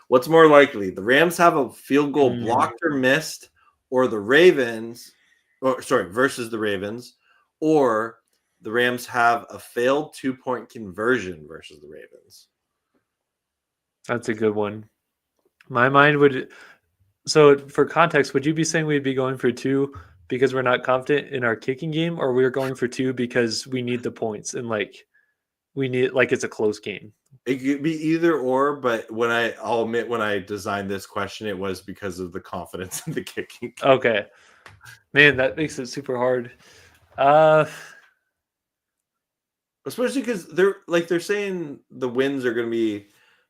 What's more likely? The Rams have a field goal blocked or missed, or the Ravens, versus the Ravens, or the Rams have a failed 2-point conversion versus the Ravens. That's a good one. My mind would... So for context, would you be saying we'd be going for 2 because we're not confident in our kicking game, or we're going for 2 because we need the points and it's a close game? It could be either or, but I'll admit when I designed this question, it was because of the confidence in the kicking. Okay. Man, that makes it super hard. Especially because they're saying the winds are going to be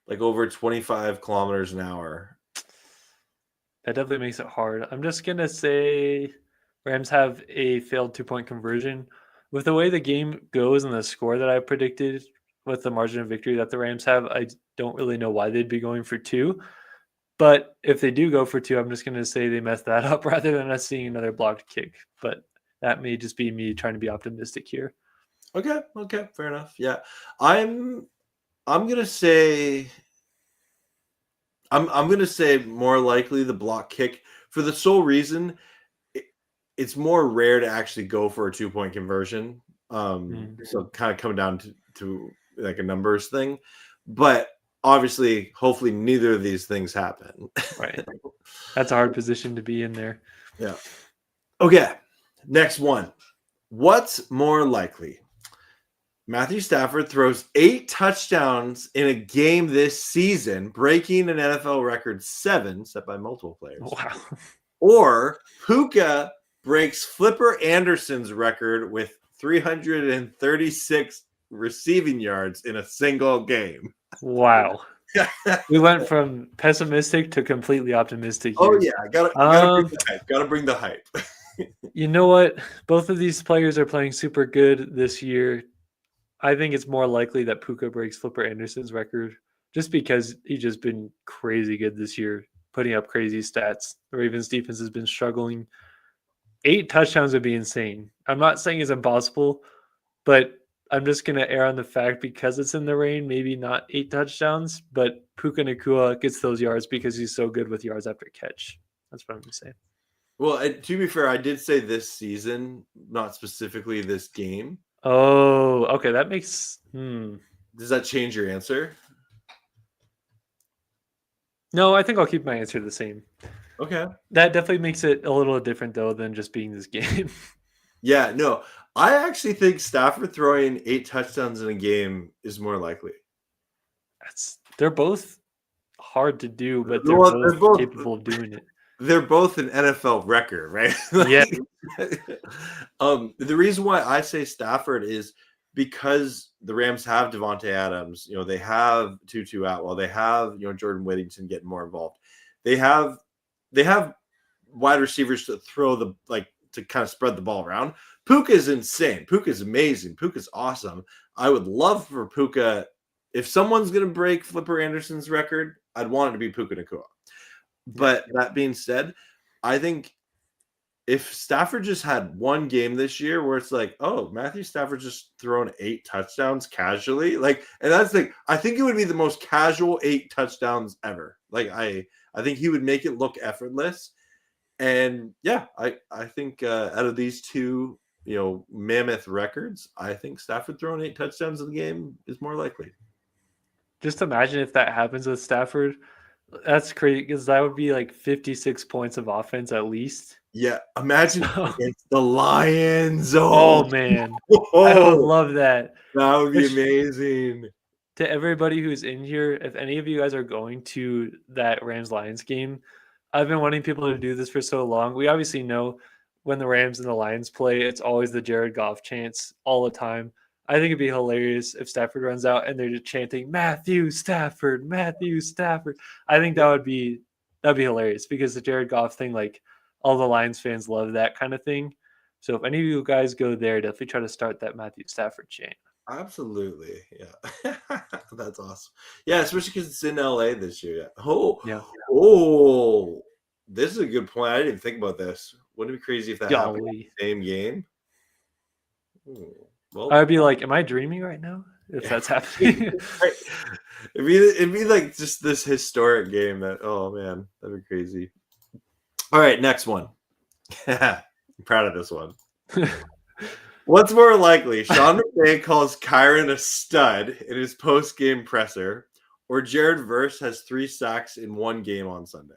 like over 25 kilometers an hour. That definitely makes it hard. I'm just going to say Rams have a failed 2-point conversion. With the way the game goes and the score that I predicted with the margin of victory that the Rams have, I don't really know why they'd be going for 2. But if they do go for 2, I'm just going to say they messed that up rather than us seeing another blocked kick. But that may just be me trying to be optimistic here. Okay, fair enough. Yeah. I'm going to say... I'm going to say more likely the block kick for the sole reason it's more rare to actually go for a 2-point conversion. So kind of coming down to like a numbers thing. But obviously, hopefully, neither of these things happen. Right. That's a hard position to be in there. Yeah. Okay. Next one. What's more likely? Matthew Stafford throws 8 touchdowns in a game this season, breaking an NFL record 7 set by multiple players. Wow. Or Puka breaks Flipper Anderson's record with 336 receiving yards in a single game. Wow. We went from pessimistic to completely optimistic Oh here. yeah, gotta bring the hype. You know what? Both of these players are playing super good this year. I think it's more likely that Puka breaks Flipper Anderson's record just because he's just been crazy good this year, putting up crazy stats. The Ravens defense has been struggling. 8 touchdowns would be insane. I'm not saying it's impossible, but I'm just going to err on the fact because it's in the rain, maybe not 8 touchdowns, but Puka Nacua gets those yards because he's so good with yards after catch. That's what I'm going to say. Well, to be fair, I did say this season, not specifically this game. Oh, okay. That makes. Does that change your answer? No, I think I'll keep my answer the same. Okay. That definitely makes it a little different, though, than just being this game. Yeah, no. I actually think Stafford throwing 8 touchdowns in a game is more likely. They're both hard to do, but they're both capable of doing it. They're both an NFL record, right? Yeah. The reason why I say Stafford is because the Rams have Devontae Adams. You know, they have Tutu Atwell. They have, Jordan Whittington getting more involved. They have wide receivers to throw to kind of spread the ball around. Puka is insane. Puka is amazing. Puka is awesome. I would love for Puka. If someone's going to break Flipper Anderson's record, I'd want it to be Puka Nacua. But that being said, I think if Stafford just had one game this year where it's like, oh, Matthew Stafford just thrown 8 touchdowns casually, and that's the thing. I think it would be the most casual 8 touchdowns ever. I think he would make it look effortless. And yeah, I think out of these two, mammoth records, I think Stafford throwing 8 touchdowns in the game is more likely. Just imagine if that happens with Stafford. That's crazy because that would be like 56 points of offense at least. Yeah, imagine against the Lions. Oh man, I would love that. That would be amazing. To everybody who's in here, if any of you guys are going to that Rams-Lions game, I've been wanting people to do this for so long. We obviously know when the Rams and the Lions play, it's always the Jared Goff chants all the time. I think it'd be hilarious if Stafford runs out and they're just chanting Matthew Stafford, Matthew Stafford. I think that'd be hilarious because the Jared Goff thing, all the Lions fans love that kind of thing. So if any of you guys go there, definitely try to start that Matthew Stafford chant. Absolutely, yeah. That's awesome. Yeah, especially because it's in LA this year. Oh, this is a good point. I didn't even think about this. Wouldn't it be crazy if that happened in the same game? Well, I'd be like, am I dreaming right now? If that's happening. It'd be like just this historic game that, oh man, that'd be crazy. All right, next one. I'm proud of this one. What's more likely? Sean McVay calls Kyron a stud in his post-game presser, or Jared Verse has 3 sacks in one game on Sunday?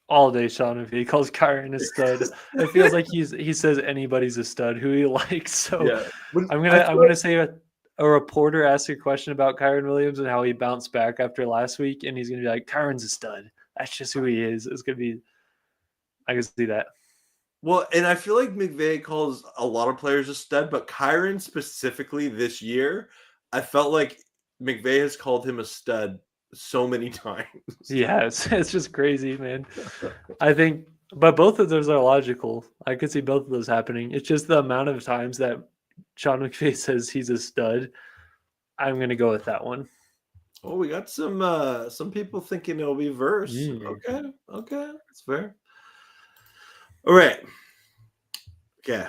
All day, Sean McVay calls Kyron a stud. It feels like he says anybody's a stud who he likes. So yeah. I'm gonna say a reporter asked a question about Kyron Williams and how he bounced back after last week, and he's gonna be like, Kyron's a stud. That's just who he is. It's gonna be. I can see that. Well, and I feel like McVay calls a lot of players a stud, but Kyron specifically this year, I felt like McVay has called him a stud so many times. Yeah, it's just crazy, man. I think, but both of those are logical. I could see both of those happening. It's just the amount of times that Sean McVay says he's a stud. I'm gonna go with that one. Oh, we got some people thinking it'll be Verse. Okay, that's fair. All right. Okay.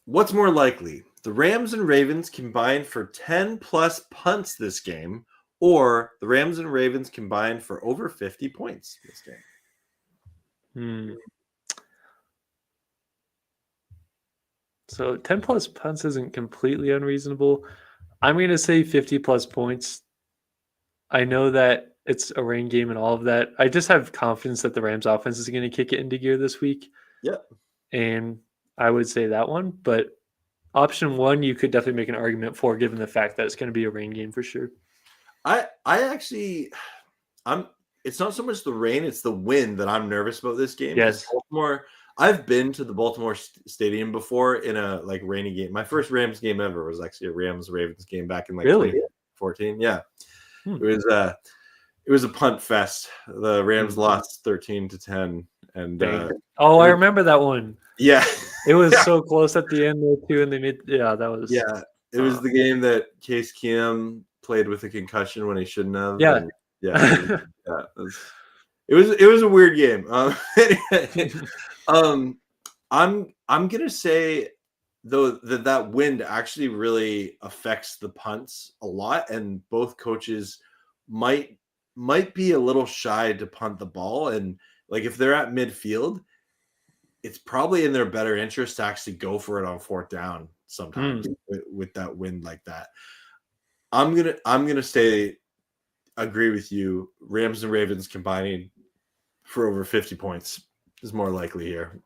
What's more likely? The Rams and Ravens combined for 10 plus punts this game, or the Rams and Ravens combined for over 50 points this game? So 10 plus punts isn't completely unreasonable. I'm going to say 50 plus points I know that it's a rain game and all of that. I just have confidence that the Rams offense is going to kick it into gear this week. Yep. And I would say that one. But option one, you could definitely make an argument for, given the fact that it's going to be a rain game for sure. I actually, it's not so much the rain, it's the wind that I'm nervous about this game. Yes. Baltimore, I've been to the Baltimore Stadium before in a like rainy game. My first Rams game ever was actually a Rams Ravens game back in like Really? 2014. Yeah. It was a punt fest. The Rams lost 13-10 and I remember that one. Yeah. It was so close at the end there too, and they made that was it was the game that Case Keenum played with a concussion when he shouldn't have. Yeah. And it was a weird game. I'm gonna say though that wind actually really affects the punts a lot, and both coaches might be a little shy to punt the ball, and like if they're at midfield, it's probably in their better interest to actually go for it on fourth down sometimes with that wind like that. I'm gonna say agree with you. Rams and Ravens combining for over 50 points is more likely here.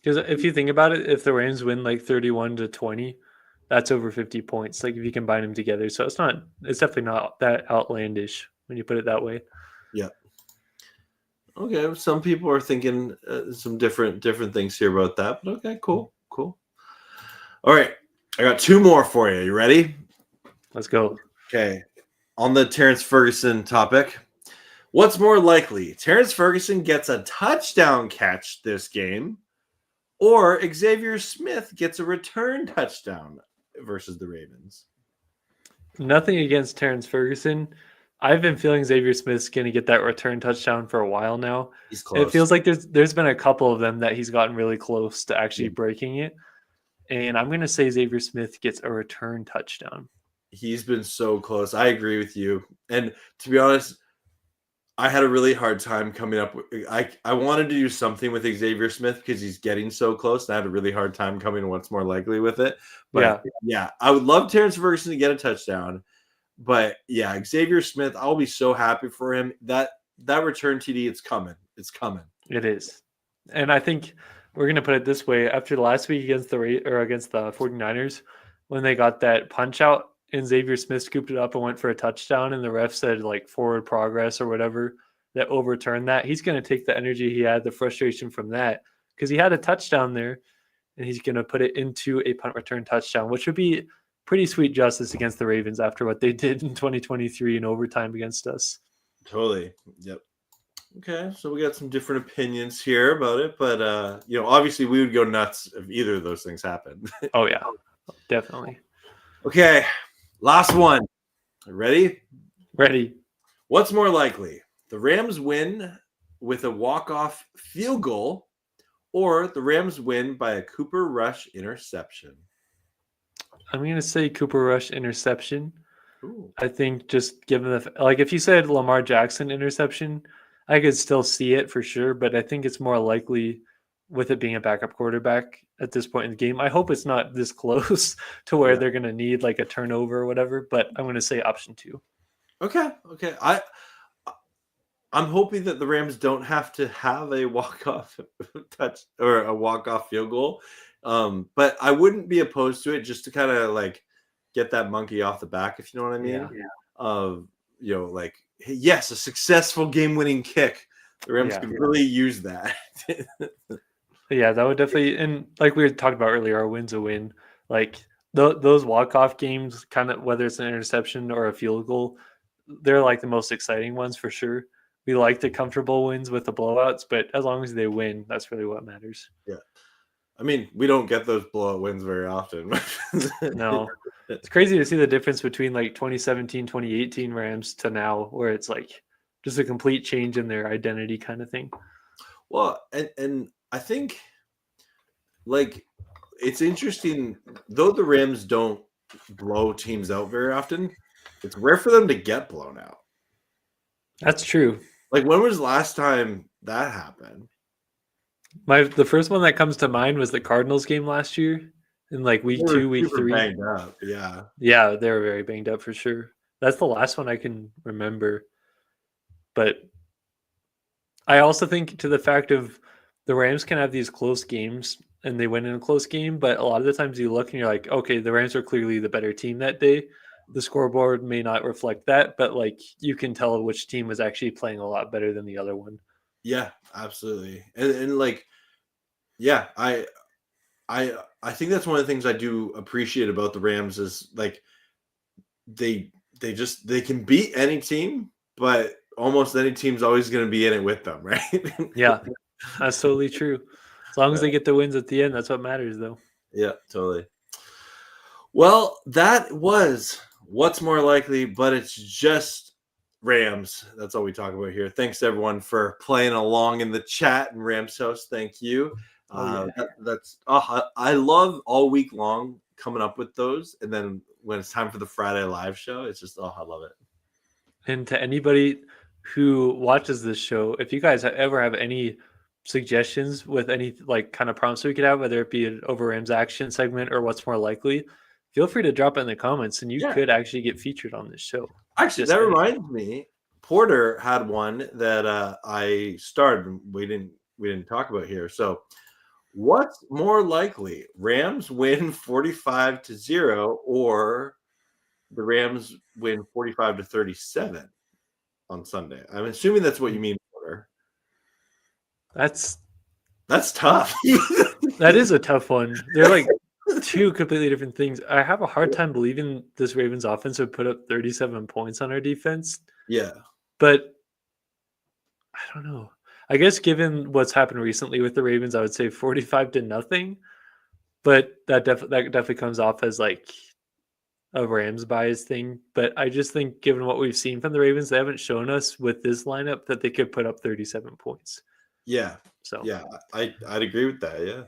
Because if you think about it, if the Rams win like 31-20, that's over 50 points. Like if you combine them together, so it's definitely not that outlandish when you put it that way. Yeah. Okay. Some people are thinking some different things here about that, but okay, cool. All right, I got two more for you. You ready? Let's go. Okay. On the Terrence Ferguson topic, what's more likely? Terrence Ferguson gets a touchdown catch this game, or Xavier Smith gets a return touchdown versus the Ravens? Nothing against Terrence Ferguson. I've been feeling Xavier Smith's going to get that return touchdown for a while now. He's close. It feels like there's been a couple of them that he's gotten really close to actually breaking it. And I'm going to say Xavier Smith gets a return touchdown. He's been so close. I agree with you. And to be honest, I had a really hard time coming up with I wanted to do something with Xavier Smith because he's getting so close, and I had a really hard time coming what's more likely with it. But yeah, I would love Terrence Ferguson to get a touchdown. But yeah, Xavier Smith, I'll be so happy for him. That return TD, it's coming. It's coming. It is. And I think we're going to put it this way. After last week against the 49ers, when they got that punch out and Xavier Smith scooped it up and went for a touchdown, and the ref said like forward progress or whatever that overturned that, he's going to take the energy he had, the frustration from that, because he had a touchdown there, and he's going to put it into a punt return touchdown, which would be pretty sweet justice against the Ravens after what they did in 2023 in overtime against us. Totally. Yep. Okay, so we got some different opinions here about it, but obviously we would go nuts if either of those things happened. Oh yeah, definitely. Okay, last one. Ready? Ready. What's more likely? The Rams win with a walk-off field goal, or the Rams win by a Cooper Rush interception? I'm going to say Cooper Rush interception. Ooh. I think just given if you said Lamar Jackson interception, I could still see it for sure, but I think it's more likely with it being a backup quarterback at this point in the game. I hope it's not this close to where they're going to need like a turnover or whatever, but I'm going to say option 2. Okay. I'm hoping that the Rams don't have to have a walk-off touch or a walk-off field goal. But I wouldn't be opposed to it just to kind of like get that monkey off the back, if you know what I mean. Like, hey, yes, a successful game-winning kick. The Rams could really use that. Yeah, that would definitely, and like we were talking about earlier, our win's a win. Like those walk-off games, kind of whether it's an interception or a field goal, they're like the most exciting ones for sure. We like the comfortable wins with the blowouts, but as long as they win, that's really what matters. Yeah. I mean, we don't get those blowout wins very often. No. It's crazy to see the difference between like 2017, 2018 Rams to now, where it's like just a complete change in their identity kind of thing. Well, and I think like it's interesting, though the Rams don't blow teams out very often, it's rare for them to get blown out. That's true. Like, when was the last time that happened? The first one that comes to mind was the Cardinals game last year in like week 2, week 3. Banged up, yeah. Yeah, they were very banged up for sure. That's the last one I can remember. But I also think to the fact of the Rams can have these close games and they win in a close game, but a lot of the times you look and you're like, okay, the Rams are clearly the better team that day. The scoreboard may not reflect that, but like you can tell which team was actually playing a lot better than the other one. Yeah, absolutely. And like, yeah, I think that's one of the things I do appreciate about the Rams is like they they can beat any team, but almost any team's always going to be in it with them, right? Yeah, that's totally true. As long as they get the wins at the end, that's what matters, though. Yeah, totally. Well, that was what's more likely, but it's just Rams. That's all we talk about here. Thanks everyone for playing along in the chat and Rams house. Thank you. I love all week long coming up with those, and then when it's time for the Friday live show, it's just I love it. And to anybody who watches this show, if you guys ever have any suggestions with any like kind of prompts we could have, whether it be an over Rams action segment or what's more likely, feel free to drop it in the comments, and you could actually get featured on this show. Actually, that reminds me, Porter had one that I started. We didn't talk about here. So, what's more likely? Rams win 45-0, or the Rams win 45-37 on Sunday? I'm assuming that's what you mean, Porter. That's tough. That is a tough one. They're like two completely different things. I have a hard time believing this Ravens offense would put up 37 points on our defense. Yeah. But I don't know. I guess given what's happened recently with the Ravens, I would say 45-0. But that definitely comes off as like a Rams bias thing. But I just think given what we've seen from the Ravens, they haven't shown us with this lineup that they could put up 37 points. Yeah. So yeah, I'd agree with that. Yeah.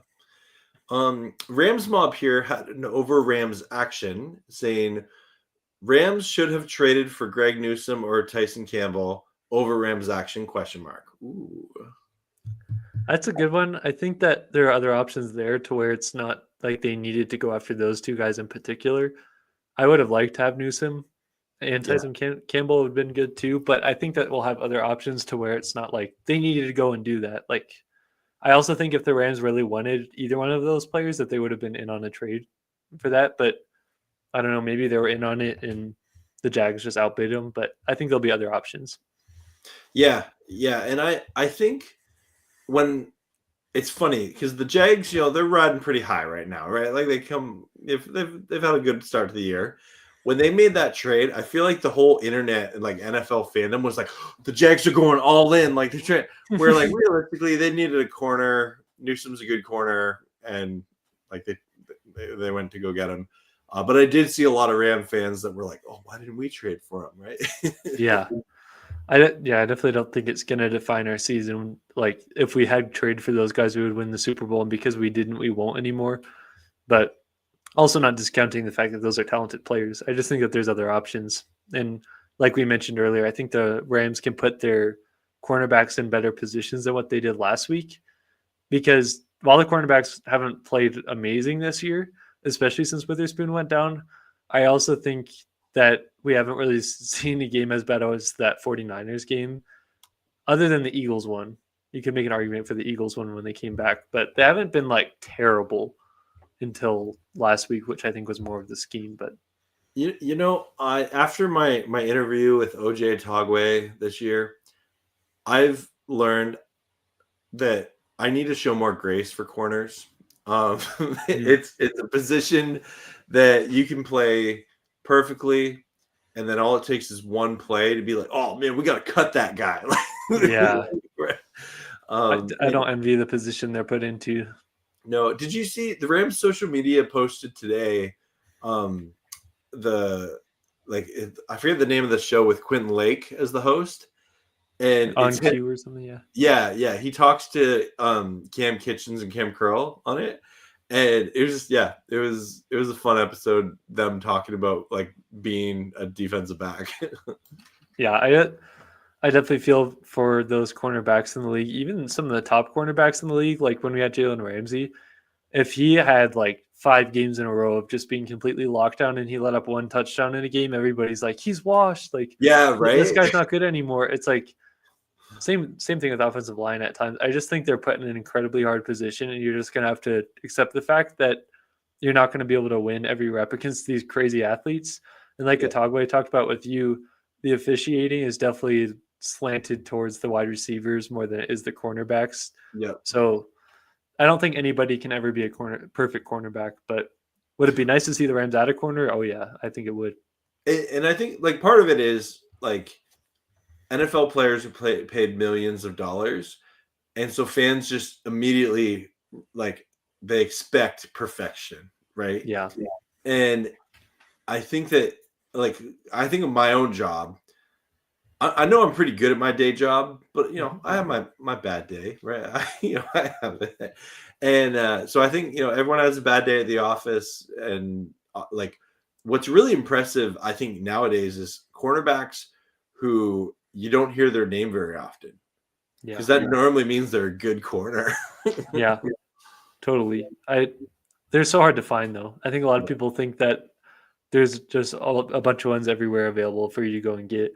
Rams Mob here had an over Rams action saying Rams should have traded for Greg Newsome or Tyson Campbell over Rams action ? Ooh. That's a good one. I think that there are other options there to where it's not like they needed to go after those two guys in particular. I would have liked to have Newsome and Tyson Campbell would have been good too, but I think that we'll have other options to where it's not like they needed to go and do that. Like, I also think if the Rams really wanted either one of those players, that they would have been in on a trade for that. But I don't know, maybe they were in on it and the Jags just outbid them. But I think there'll be other options. Yeah, and I think when it's funny because the Jags, they're riding pretty high right now, right? Like they've had a good start to the year. When they made that trade, I feel like the whole internet and like NFL fandom was like, the Jags are going all in. Like they're trying, where like realistically they needed a corner. Newsome's a good corner, and like they went to go get him. But I did see a lot of Ram fans that were like, oh, why didn't we trade for him? Right? Yeah. I definitely don't think it's going to define our season. Like if we had traded for those guys, we would win the Super Bowl, and because we didn't, we won't anymore. But also not discounting the fact that those are talented players. I just think that there's other options. And like we mentioned earlier, I think the Rams can put their cornerbacks in better positions than what they did last week. Because while the cornerbacks haven't played amazing this year, especially since Witherspoon went down, I also think that we haven't really seen a game as bad as that 49ers game, other than the Eagles one. You could make an argument for the Eagles one when they came back, but they haven't been like terrible until last week, which I think was more of the scheme. But after my interview with OJ Togway this year, I've learned that I need to show more grace for corners. It's a position that you can play perfectly, and then all it takes is one play to be like, oh man, we got to cut that guy. Yeah. I don't envy the position they're put into. No, did you see the Rams social media posted today? I forget the name of the show with Quentin Lake as the host, and on Q or something. Yeah. He talks to Cam Kitchens and Cam Curl on it, and it was just it was a fun episode. Them talking about like being a defensive back. Yeah, I definitely feel for those cornerbacks in the league, even some of the top cornerbacks in the league. Like when we had Jalen Ramsey, if he had like 5 games in a row of just being completely locked down, and he let up 1 touchdown in a game, everybody's like, he's washed. Like, Yeah, this right. guy's not good anymore. It's like same thing with offensive line at times. I just think they're put in an incredibly hard position, and you're just gonna have to accept the fact that you're not going to be able to win every rep against these crazy athletes. And like Yeah. Atagwe talked about with you, the officiating is definitely slanted towards the wide receivers more than it is the cornerbacks. Yeah. So I don't think anybody can ever be a perfect cornerback, but would it be nice to see the Rams add a corner? Oh yeah, I think it would. And I think like part of it is like NFL players who paid millions of dollars, and so fans just immediately like they expect perfection, right? Yeah. And I think that like I think of my own job. I know I'm pretty good at my day job, but I have my bad day, right? I have it, and so I think everyone has a bad day at the office, and like what's really impressive, I think nowadays is cornerbacks who you don't hear their name very often Yeah. because that normally means they're a good corner. Yeah. Totally. They're so hard to find though. I think a lot of people think that there's just a bunch of ones everywhere available for you to go and get.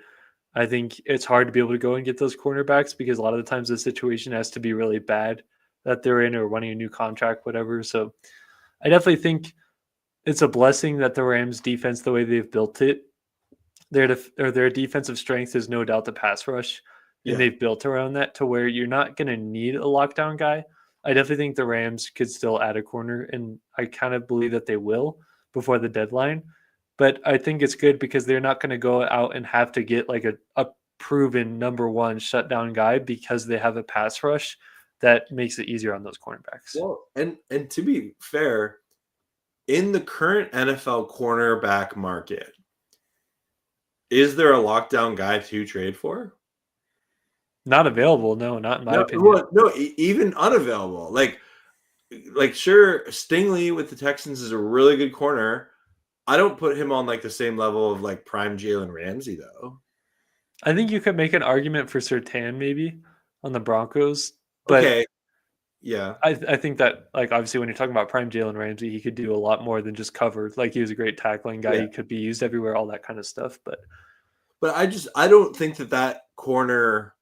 I think it's hard to be able to go and get those cornerbacks because a lot of the times the situation has to be really bad that they're in or running a new contract, whatever. So I definitely think it's a blessing that the Rams defense, the way they've built it, their defensive strength is no doubt the pass rush. And Yeah. they've built around that to where you're not going to need a lockdown guy. I definitely think the Rams could still add a corner, and I kind of believe that they will before the deadline. But I think it's good because they're not going to go out and have to get like a proven number one shutdown guy because they have a pass rush that makes it easier on those cornerbacks. Well, and to be fair, in the current NFL cornerback market, is there a lockdown guy to trade for? Not available, no, not in my No, opinion. well, no, even unavailable. Like sure, Stingley with the Texans is a really good corner. I don't put him on like the same level of like prime Jalen Ramsey though. I think you could make an argument for Surtain maybe on the Broncos, but Okay, yeah, I think that like obviously when you're talking about prime Jalen Ramsey, he could do a lot more than just cover. Like he was a great tackling guy. yeah. He could be used everywhere, all that kind of stuff. But But I don't think that corner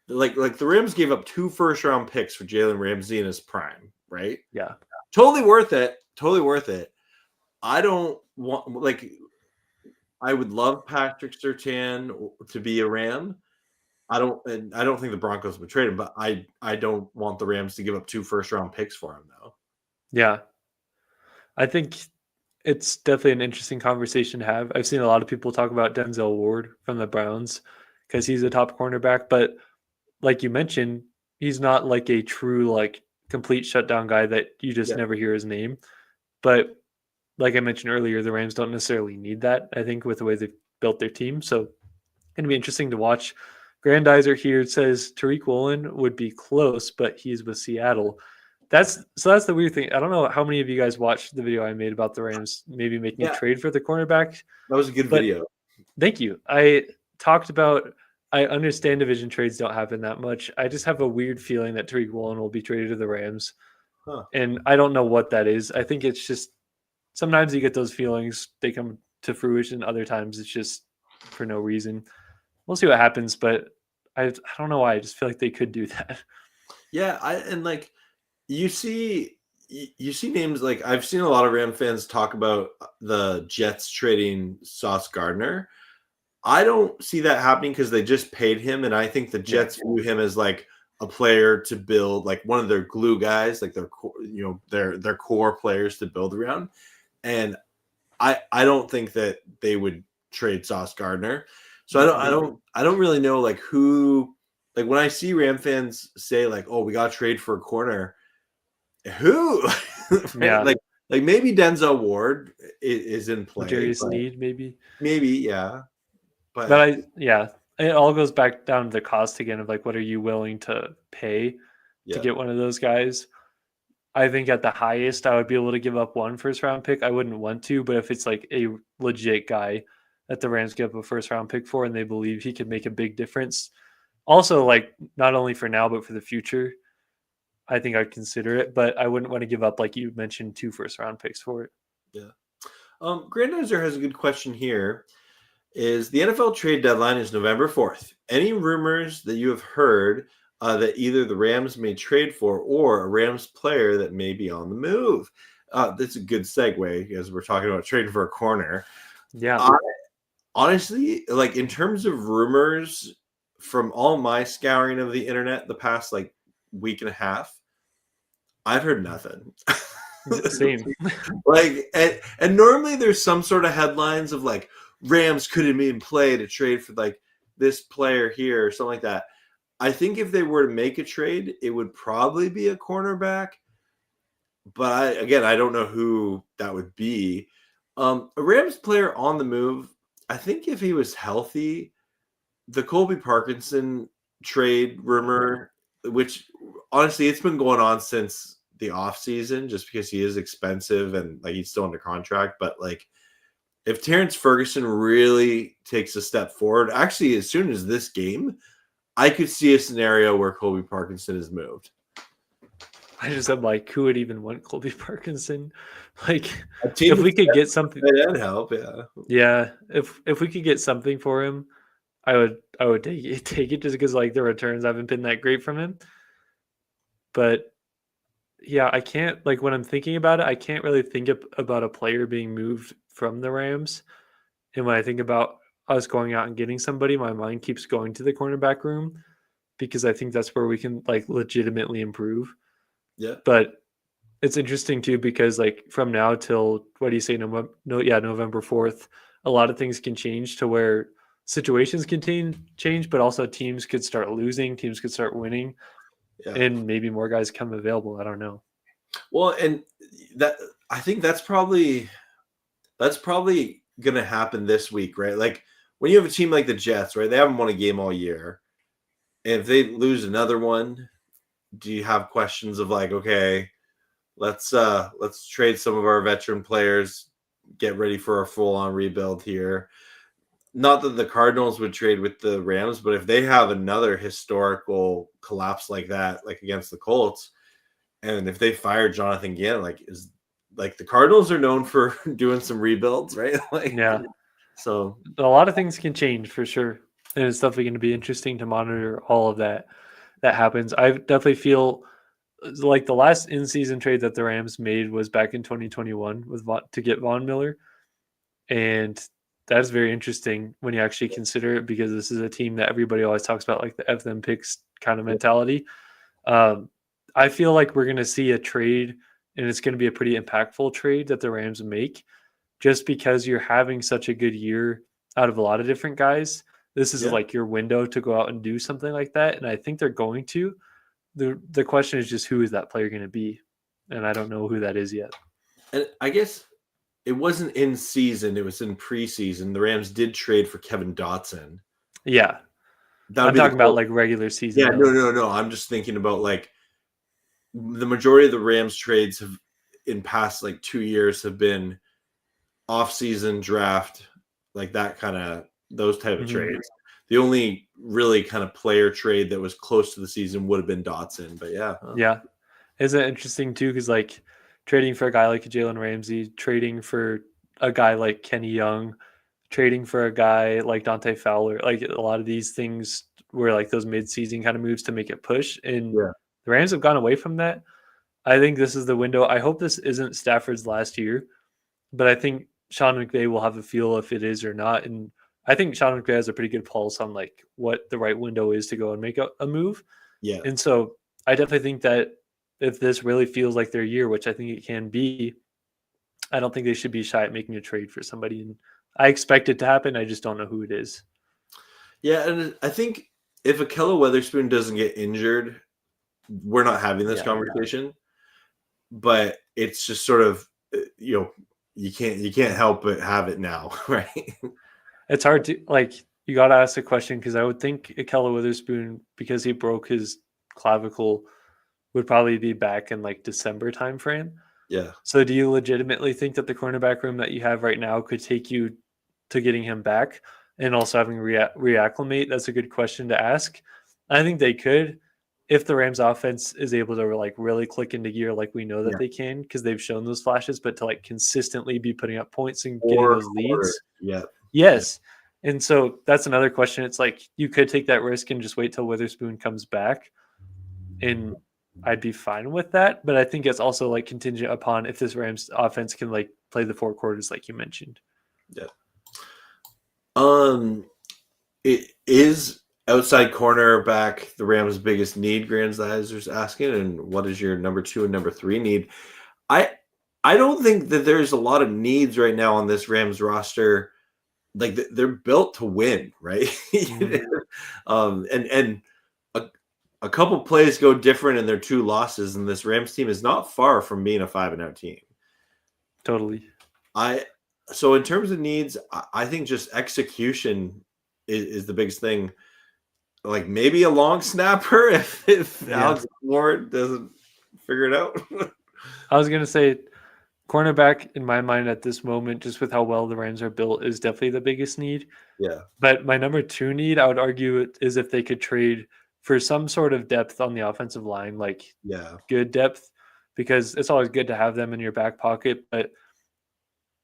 like the Rams gave up 2 first-round picks for Jalen Ramsey in his prime, right? yeah, Totally worth it. Totally worth it. I don't want like I would love Patrick Surtain to be a Ram. I don't think the Broncos would trade him, but I don't want the Rams to give up 2 first-round picks for him though. yeah. I think it's definitely an interesting conversation to have. I've seen a lot of people talk about Denzel Ward from the Browns because he's a top cornerback, but like you mentioned, he's not like a true like complete shutdown guy that you just Yeah. never hear his name. But like I mentioned earlier, the Rams don't necessarily need that, I think, with the way they've built their team. So it's going to be interesting to watch. Grandizer here says Tariq Woolen would be close, but he's with Seattle. That's the weird thing. I don't know how many of you guys watched the video I made about the Rams maybe making a Yeah. trade for the cornerback. That was a good But video. thank you. I talked about I understand division trades don't happen that much. I just have a weird feeling that Tariq Woolen will be traded to the Rams. Huh. And I don't know what that is. I think it's just sometimes you get those feelings, they come to fruition. Other times it's just for no reason. We'll see what happens, but I don't know why. I just feel like they could do that. Yeah, and like you see names like I've seen a lot of Ram fans talk about the Jets trading Sauce Gardner. I don't see that happening because they just paid him, and I think the Jets view him as like a player to build, like one of their glue guys, like their core players to build around. And I don't think that they would trade Sauce Gardner. So I don't really know like who, like when I see Ram fans say like, oh, we got to trade for a corner, who? Yeah. like maybe Denzel Ward is in play. Darius Need, maybe. Maybe, yeah. But it all goes back down to the cost again of like, what are you willing to pay to get one of those guys? I think at the highest, I would be able to give up 1 first-round pick. I wouldn't want to, but if it's like a legit guy that the Rams give up a first-round pick for and they believe he could make a big difference, also like not only for now but for the future, I think I'd consider it, but I wouldn't want to give up, like you mentioned, 2 first-round picks for it. Yeah. Grandizer has a good question here. Is the NFL trade deadline is November 4th. Any rumors that you have heard that either the Rams may trade for or a Rams player that may be on the move? That's a good segue as we're talking about trading for a corner. Yeah. Honestly, like in terms of rumors from all my scouring of the internet the past like week and a half, I've heard nothing. Same. Like, and normally there's some sort of headlines of like Rams couldn't be in play to trade for like this player here or something like that. I think if they were to make a trade, it would probably be a cornerback. But I don't know who that would be. A Rams player on the move, I think if he was healthy, the Colby Parkinson trade rumor, which honestly it's been going on since the offseason just because he is expensive and like he's still under contract. But like if Terrence Ferguson really takes a step forward, actually as soon as this game, I could see a scenario where Colby Parkinson is moved. I just am like, who would even want Colby Parkinson? Like, if we could get something, that'd help. Yeah. Yeah, if we could get something for him, I would take it just because like the returns haven't been that great from him. But yeah, I can't like when I'm thinking about it, I can't really think about a player being moved from the Rams. And when I think about us going out and getting somebody, my mind keeps going to the cornerback room because I think that's where we can like legitimately improve. Yeah. But it's interesting too because like from now till what do you say November 4th, a lot of things can change to where situations can change, but also teams could start losing, teams could start winning, and maybe more guys come available. I don't know. Well, and that I think that's probably going to happen this week, right? Like when you have a team like the Jets, right? They haven't won a game all year. And if they lose another one, do you have questions of like, okay, let's trade some of our veteran players, get ready for a full-on rebuild here. Not that the Cardinals would trade with the Rams, but if they have another historical collapse like that, like against the Colts, and if they fire Jonathan Gannon, like the Cardinals are known for doing some rebuilds, right? Like, yeah. So a lot of things can change for sure. And it's definitely going to be interesting to monitor all of that happens. I definitely feel like the last in-season trade that the Rams made was back in 2021 to get Von Miller. And that is very interesting when you actually consider it because this is a team that everybody always talks about, like the F them picks kind of mentality. I feel like we're going to see a trade, and it's going to be a pretty impactful trade that the Rams make just because you're having such a good year out of a lot of different guys. This is like your window to go out and do something like that. And I think they're going to. The question is just who is that player going to be? And I don't know who that is yet. And I guess it wasn't in season, it was in preseason. The Rams did trade for Kevin Dotson. Yeah. I'm talking about like regular season. Yeah, no. I'm just thinking about like the majority of the Rams trades have in past like 2 years have been off-season draft, like that kind of those type of trades. The only really kind of player trade that was close to the season would have been Dotson, but yeah. Yeah. Isn't it interesting too? Because like trading for a guy like Jalen Ramsey, trading for a guy like Kenny Young, trading for a guy like Dante Fowler, like a lot of these things were like those mid-season kind of moves to make it push. And the Rams have gone away from that. I think this is the window. I hope this isn't Stafford's last year, but I think Sean McVay will have a feel if it is or not. And I think Sean McVay has a pretty good pulse on like what the right window is to go and make a move. Yeah. And so I definitely think that if this really feels like their year, which I think it can be, I don't think they should be shy at making a trade for somebody. And I expect it to happen. I just don't know who it is. Yeah, and I think if Ahkello Witherspoon doesn't get injured, we're not having this conversation. But it's just sort of, you can't help but have it now, right? It's hard to like. You got to ask the question because I would think Ahkello Witherspoon, because he broke his clavicle, would probably be back in like December timeframe. Yeah. So do you legitimately think that the cornerback room that you have right now could take you to getting him back and also having reacclimate? That's a good question to ask. I think they could. if the Rams offense is able to like really click into gear like we know that they can, because they've shown those flashes, but to like consistently be putting up points and getting those leads. Yeah. Yes. And so that's another question. It's like you could take that risk and just wait till Witherspoon comes back. And I'd be fine with that. But I think it's also like contingent upon if this Rams offense can like play the 4 quarters like you mentioned. Yeah. It is outside cornerback the Rams' biggest need, Grand Zizer's asking, and what is your number 2 and number 3 need? I don't think that there's a lot of needs right now on this Rams roster. Like they're built to win, right? And a couple plays go different in their 2 losses, and this Rams team is not far from being a 5-0 team. Totally. So in terms of needs, I think just execution is the biggest thing. Like maybe a long snapper if Alex Ward doesn't figure it out. I was going to say cornerback in my mind at this moment, just with how well the Rams are built, is definitely the biggest need. Yeah. But my number 2 need, I would argue, is if they could trade for some sort of depth on the offensive line, like good depth, because it's always good to have them in your back pocket. But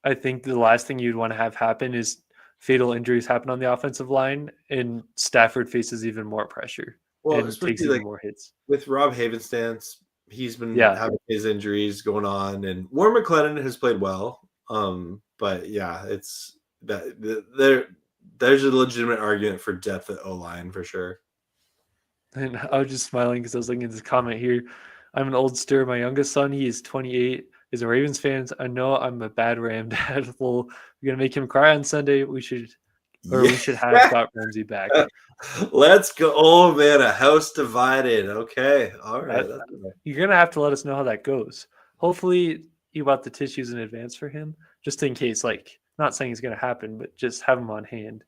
I think the last thing you'd want to have happen is fatal injuries happen on the offensive line, and Stafford faces even more pressure and takes even more hits. With Rob Havenstance, he's been having his injuries going on, and Warren McClellan has played well. But yeah, it's that there's a legitimate argument for depth at O-line for sure. And I was just smiling because I was looking at this comment here. I'm an old stir. My youngest son, he is 28, is a Ravens fan. I know I'm a bad Ram dad. Well, we're gonna make him cry on Sunday. We should have Scott Ramsey back. Let's go. Oh man, a house divided. Okay, all right. You're gonna have to let us know how that goes. Hopefully, you bought the tissues in advance for him, just in case. Like, not saying it's gonna happen, but just have them on hand.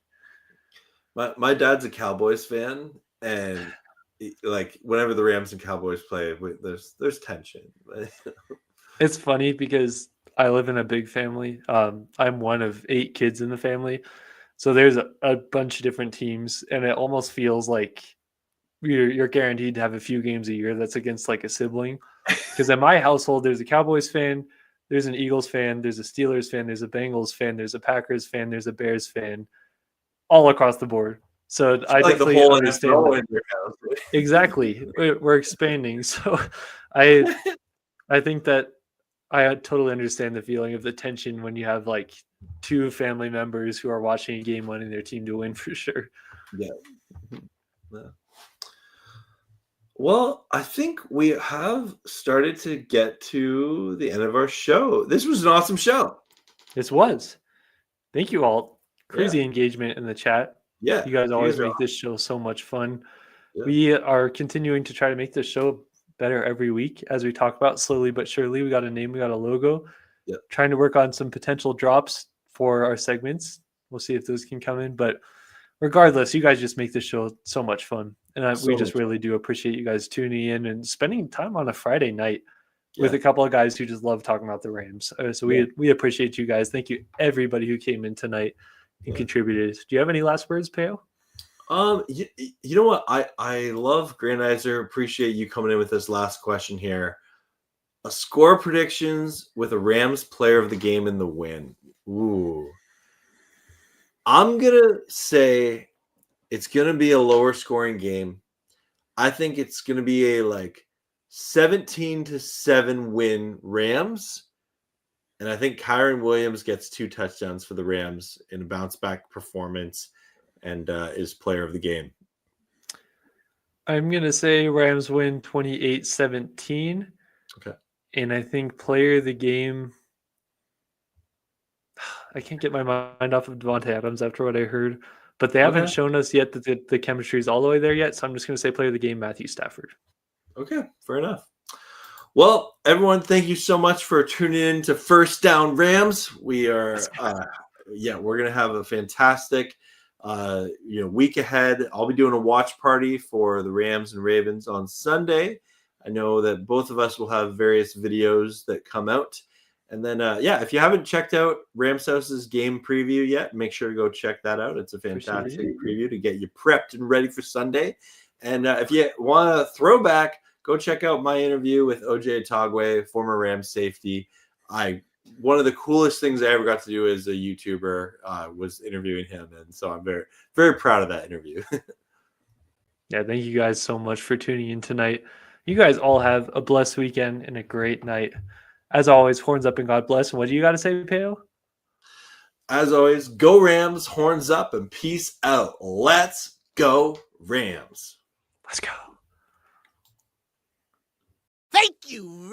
My dad's a Cowboys fan, and like whenever the Rams and Cowboys play, there's tension. It's funny because I live in a big family. I'm one of 8 kids in the family, so there's a bunch of different teams, and it almost feels like you're guaranteed to have a few games a year that's against like a sibling. Because in my household, there's a Cowboys fan, there's an Eagles fan, there's a Steelers fan, there's a Bengals fan, there's a Packers fan, there's a Bears fan, all across the board. So I like definitely the whole understand. In your house. Exactly, we're expanding. So I think that I totally understand the feeling of the tension when you have like 2 family members who are watching a game wanting their team to win for sure. Yeah. Well, I think we have started to get to the end of our show. This was an awesome show. This was. Thank you all. Crazy engagement in the chat. Yeah. You guys always make this show so much fun. Yeah. We are continuing to try to make this show better every week as we talk about slowly but surely. We got a name, we got a logo. Yep. Trying to work on some potential drops for our segments. We'll see if those can come in. But regardless, you guys just make this show so much fun. And we just really do appreciate you guys tuning in and spending time on a Friday night with a couple of guys who just love talking about the Rams. So we appreciate you guys. Thank you, everybody who came in tonight and contributed. Do you have any last words, P.O.? You know what? I love Grandizer. Appreciate you coming in with this last question here. A score predictions with a Rams player of the game in the win. Ooh. I'm gonna say it's gonna be a lower scoring game. I think it's gonna be a like 17-7 win Rams. And I think Kyron Williams gets 2 touchdowns for the Rams in a bounce back performance and is player of the game. I'm going to say Rams win 28-17. Okay. And I think player of the game, I can't get my mind off of Devontae Adams after what I heard, but they haven't shown us yet that the chemistry is all the way there yet. So I'm just going to say player of the game, Matthew Stafford. Okay, fair enough. Well, everyone, thank you so much for tuning in to First Down Rams. We are, we're going to have a fantastic week ahead. I'll be doing a watch party for the Rams and Ravens on Sunday. I know that both of us will have various videos that come out. And then, if you haven't checked out Rams House's game preview yet, make sure to go check that out. It's a fantastic preview to get you prepped and ready for Sunday. And if you want to throw back, go check out my interview with OJ Togwe, former Rams safety. One of the coolest things I ever got to do as a YouTuber was interviewing him, and so I'm very, very proud of that interview. Yeah, thank you guys so much for tuning in tonight. You guys all have a blessed weekend and a great night. As always, horns up and God bless. And what do you got to say, P.O.P? As always, go Rams, horns up, and peace out. Let's go Rams. Let's go. Thank you